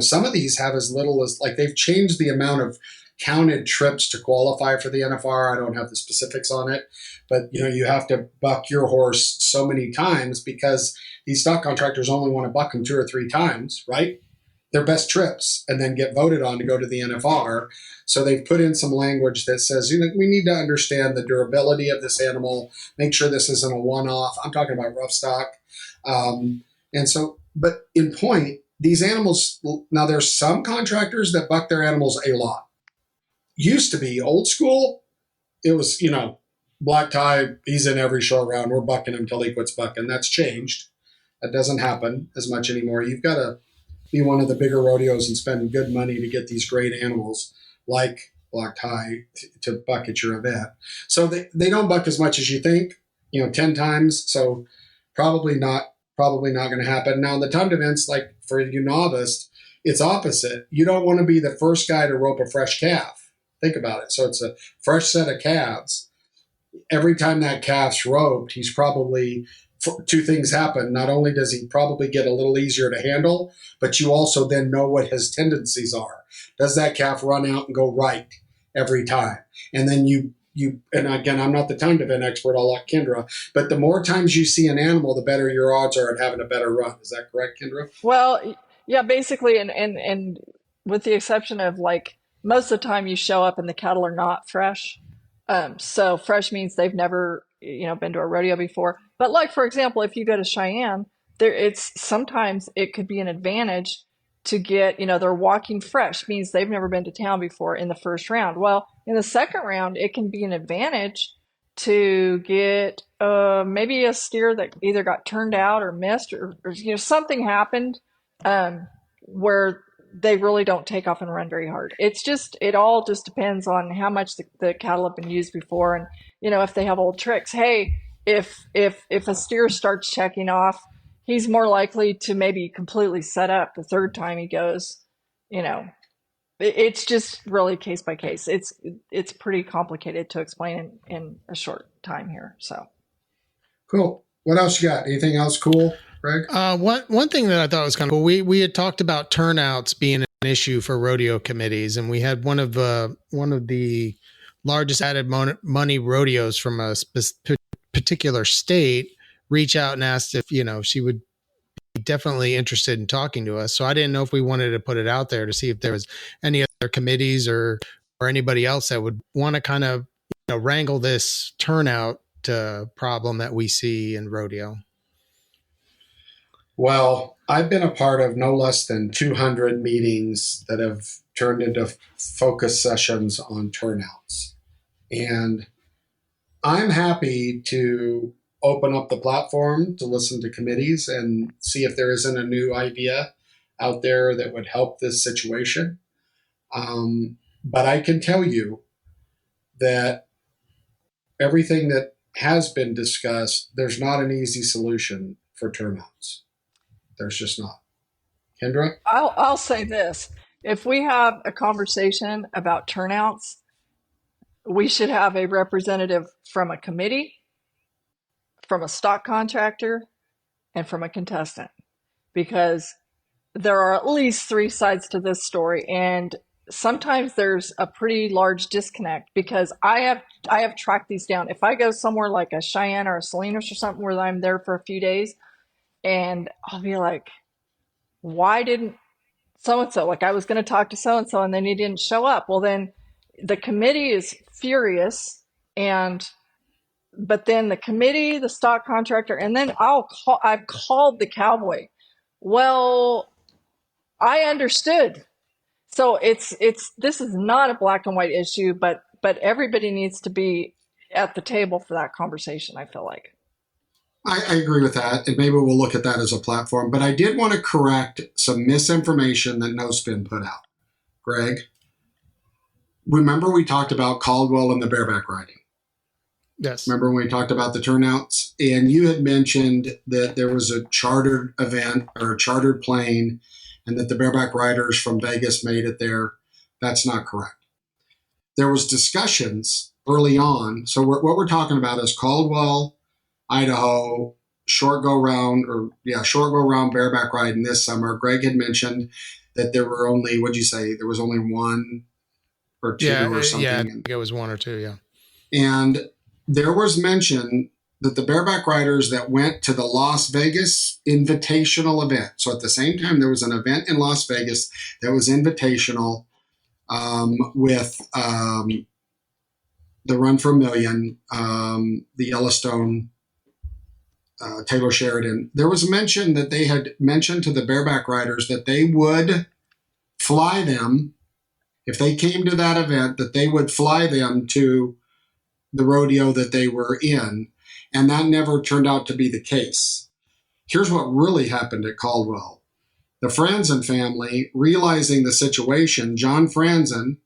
Some of these have as little as, like, they've changed the amount of counted trips to qualify for the NFR. I don't have the specifics on it, but you have to buck your horse so many times because these stock contractors only want to buck them 2 or 3 times, right? Their best trips, and then get voted on to go to the NFR. So they've put in some language that says, we need to understand the durability of this animal, make sure this isn't a one-off. I'm talking about rough stock. But in point, these animals, now there's some contractors that buck their animals a lot. Used to be old school. It was, black tie, he's in every short round. We're bucking him until he quits bucking. That's changed. That doesn't happen as much anymore. You've got to be one of the bigger rodeos and spend good money to get these great animals like black tie to buck at your event. So they don't buck as much as you think, 10 times. So probably not going to happen. Now, in the timed events, like for you novice, it's opposite. You don't want to be the first guy to rope a fresh calf. Think about it. So it's a fresh set of calves. Every time that calf's roped, he's probably, 2 things happen. Not only does he probably get a little easier to handle, but you also then know what his tendencies are. Does that calf run out and go right every time? And then and again, I'm not the timed event expert, I'll let Kendra, but the more times you see an animal, the better your odds are at having a better run. Is that correct, Kendra? Well, yeah, basically, and with the exception of, like, most of the time you show up and the cattle are not fresh. So fresh means they've never, been to a rodeo before. But, like, for example, if you go to Cheyenne, sometimes it could be an advantage to get, they're walking fresh, means they've never been to town before in the first round. Well, in the second round, it can be an advantage to get maybe a steer that either got turned out or missed, or something happened where they really don't take off and run very hard. It all just depends on how much the cattle have been used before, and if they have old tricks. Hey, if a steer starts checking off, he's more likely to maybe completely set up the third time he goes. It's just really case by case. It's pretty complicated to explain in a short time here. So cool. What else you got? Anything else cool, Greg? One thing that I thought was kind of cool. We had talked about turnouts being an issue for rodeo committees, and we had one of the largest added money rodeos from a particular state reach out and asked if, she would be definitely interested in talking to us. So I didn't know if we wanted to put it out there to see if there was any other committees or anybody else that would want to kind of, wrangle this turnout problem that we see in rodeo. Well, I've been a part of no less than 200 meetings that have turned into focus sessions on turnouts. And I'm happy to open up the platform to listen to committees and see if there isn't a new idea out there that would help this situation. But I can tell you that everything that has been discussed, there's not an easy solution for turnouts. There's just not. Kendra? I'll say this. If we have a conversation about turnouts, we should have a representative from a committee, from a stock contractor, and from a contestant, because there are at least three sides to this story, and sometimes there's a pretty large disconnect, because I have tracked these down. If I go somewhere like a Cheyenne or a Salinas or something where I'm there for a few days, and I'll be like, why didn't so-and-so, like I was going to talk to so-and-so and then he didn't show up. Well, then the committee is furious, but then the committee, the stock contractor, and then I've called the cowboy. Well, I understood. So this is not a black and white issue, but everybody needs to be at the table for that conversation, I feel like. I agree with that, and maybe we'll look at that as a platform. But I did want to correct some misinformation that No Spin put out. Greg, remember we talked about Caldwell and the bareback riding? Yes. Remember when we talked about the turnouts? And you had mentioned that there was a chartered event or a chartered plane and that the bareback riders from Vegas made it there. That's not correct. There was discussions early on. So what we're talking about is Caldwell, Idaho, short go round bareback riding this summer. Greg had mentioned that there were only, what'd you say? There was only one or two or something. Yeah, I think it was one or two, yeah. And there was mention that the bareback riders that went to the Las Vegas invitational event. So at the same time, there was an event in Las Vegas that was invitational with the Run for a Million, the Yellowstone, Taylor Sheridan. There was mention that they had mentioned to the bareback riders that they would fly them, if they came to that event, that they would fly them to the rodeo that they were in. And that never turned out to be the case. Here's what really happened at Caldwell. The Franzen family, realizing the situation, John Franzen,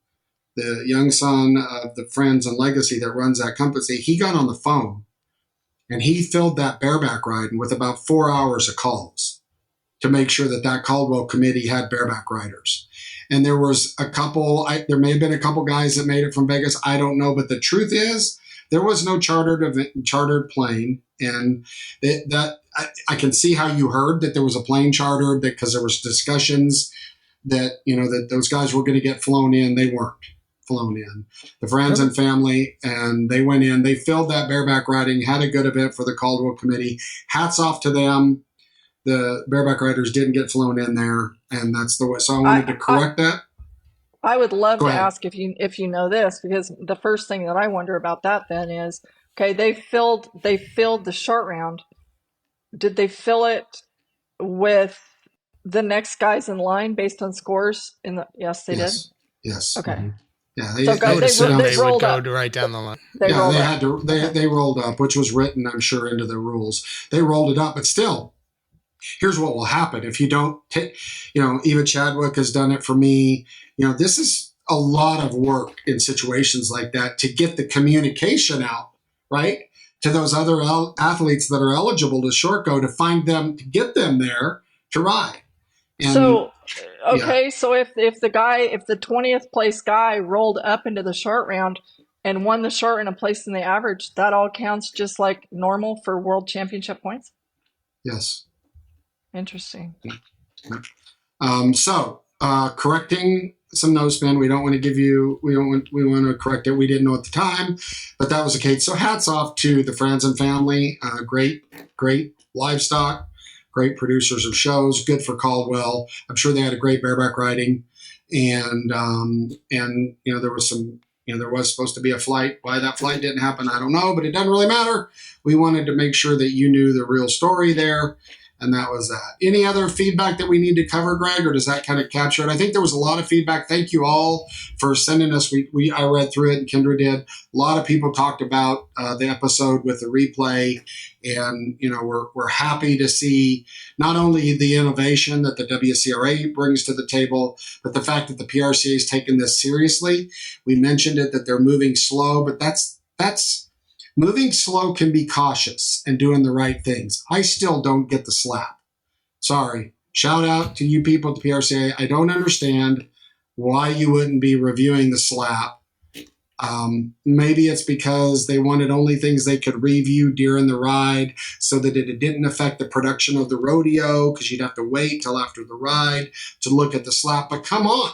the young son of the Franzen legacy that runs that company, he got on the phone and he filled that bareback riding with about 4 hours of calls to make sure that Caldwell committee had bareback riders. And there was a couple, there may have been a couple guys that made it from Vegas. I don't know. But the truth is, there was no chartered plane. And I can see how you heard that there was a plane chartered, because there was discussions that, that those guys were going to get flown in. They weren't flown in. The Franzen family, and they went in, they filled that bareback riding, had a good event for the Caldwell committee. Hats off to them. The bareback riders didn't get flown in there, and that's the way. So I wanted to correct that. I would love to ask if you know this, because the first thing that I wonder about that then is, okay, they filled the short round. Did they fill it with the next guys in line based on scores? Yes, they did. Yes. Okay. Mm-hmm. Yeah, they would go right down the line. They rolled up, which was written, I'm sure, into the rules. They rolled it up, but still, here's what will happen if you don't take. Eva Chadwick has done it for me. This is a lot of work in situations like that to get the communication out, right, to those other athletes that are eligible to short go, to find them, to get them there to ride. And, so if the 20th place guy rolled up into the short round and won the short round and placed in the average, that all counts just like normal for world championship points? Yes. Interesting. Correcting some no spin. We don't want to give you, we want to correct it. We didn't know at the time, but that was the case. So hats off to the friends and family. Great livestock, great producers of shows, good for Caldwell. I'm sure they had a great bareback riding. And there was some, there was supposed to be a flight. Why that flight didn't happen, I don't know, but it doesn't really matter. We wanted to make sure that you knew the real story there. And that was that. Any other feedback that we need to cover, Greg, or does that kind of capture it? I think there was a lot of feedback. Thank you all for sending us. I read through it, and Kendra did. A lot of people talked about the episode with the replay, and we're happy to see not only the innovation that the WCRA brings to the table, but the fact that the PRCA is taking this seriously. We mentioned it that they're moving slow, but that's moving slow can be cautious and doing the right things. I still don't get the slap. Sorry. Shout out to you people at the PRCA. I don't understand why you wouldn't be reviewing the slap. Maybe it's because they wanted only things they could review during the ride so that it didn't affect the production of the rodeo, because you'd have to wait till after the ride to look at the slap. But come on.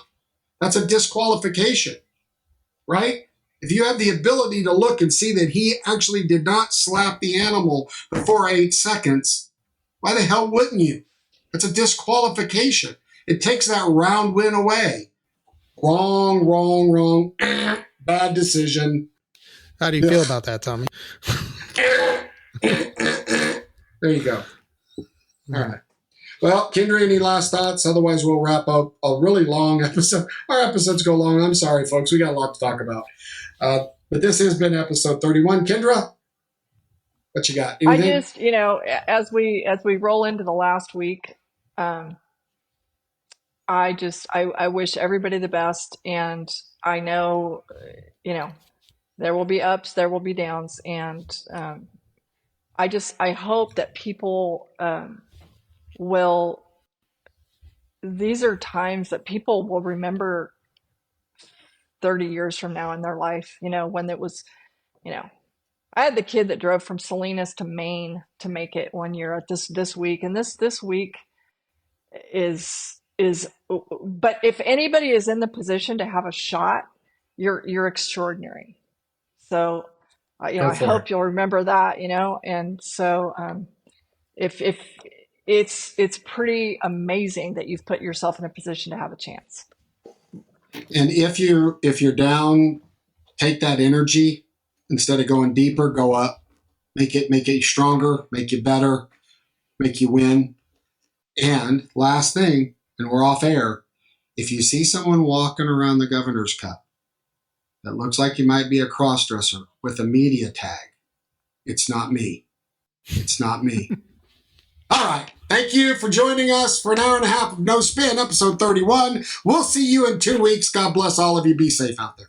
That's a disqualification, right? If you have the ability to look and see that he actually did not slap the animal before 8 seconds, why the hell wouldn't you? That's a disqualification. It takes that round win away. Wrong. Bad decision. How do you feel about that, Tommy? There you go. All right. Well, Kendra, any last thoughts? Otherwise, we'll wrap up a really long episode. Our episodes go long. I'm sorry, folks. We got a lot to talk about. But this has been episode 31. Kendra, what you got? Anything? I just, as we roll into the last week, I wish everybody the best. And I know, there will be ups, there will be downs. And I hope that people these are times that people will remember 30 years from now in their life, when it was, I had the kid that drove from Salinas to Maine to make it one year at this week. And this week is, but if anybody is in the position to have a shot, you're extraordinary. So, I hope you'll remember that, and so, if it's pretty amazing that you've put yourself in a position to have a chance. And if you're down, take that energy. Instead of going deeper, go up. Make it stronger, make you better, make you win. And last thing, and we're off air, if you see someone walking around the Governor's Cup that looks like you might be a crossdresser with a media tag, it's not me. It's not me. All right. Thank you for joining us for an hour and a half of No Spin, episode 31. We'll see you in 2 weeks. God bless all of you. Be safe out there.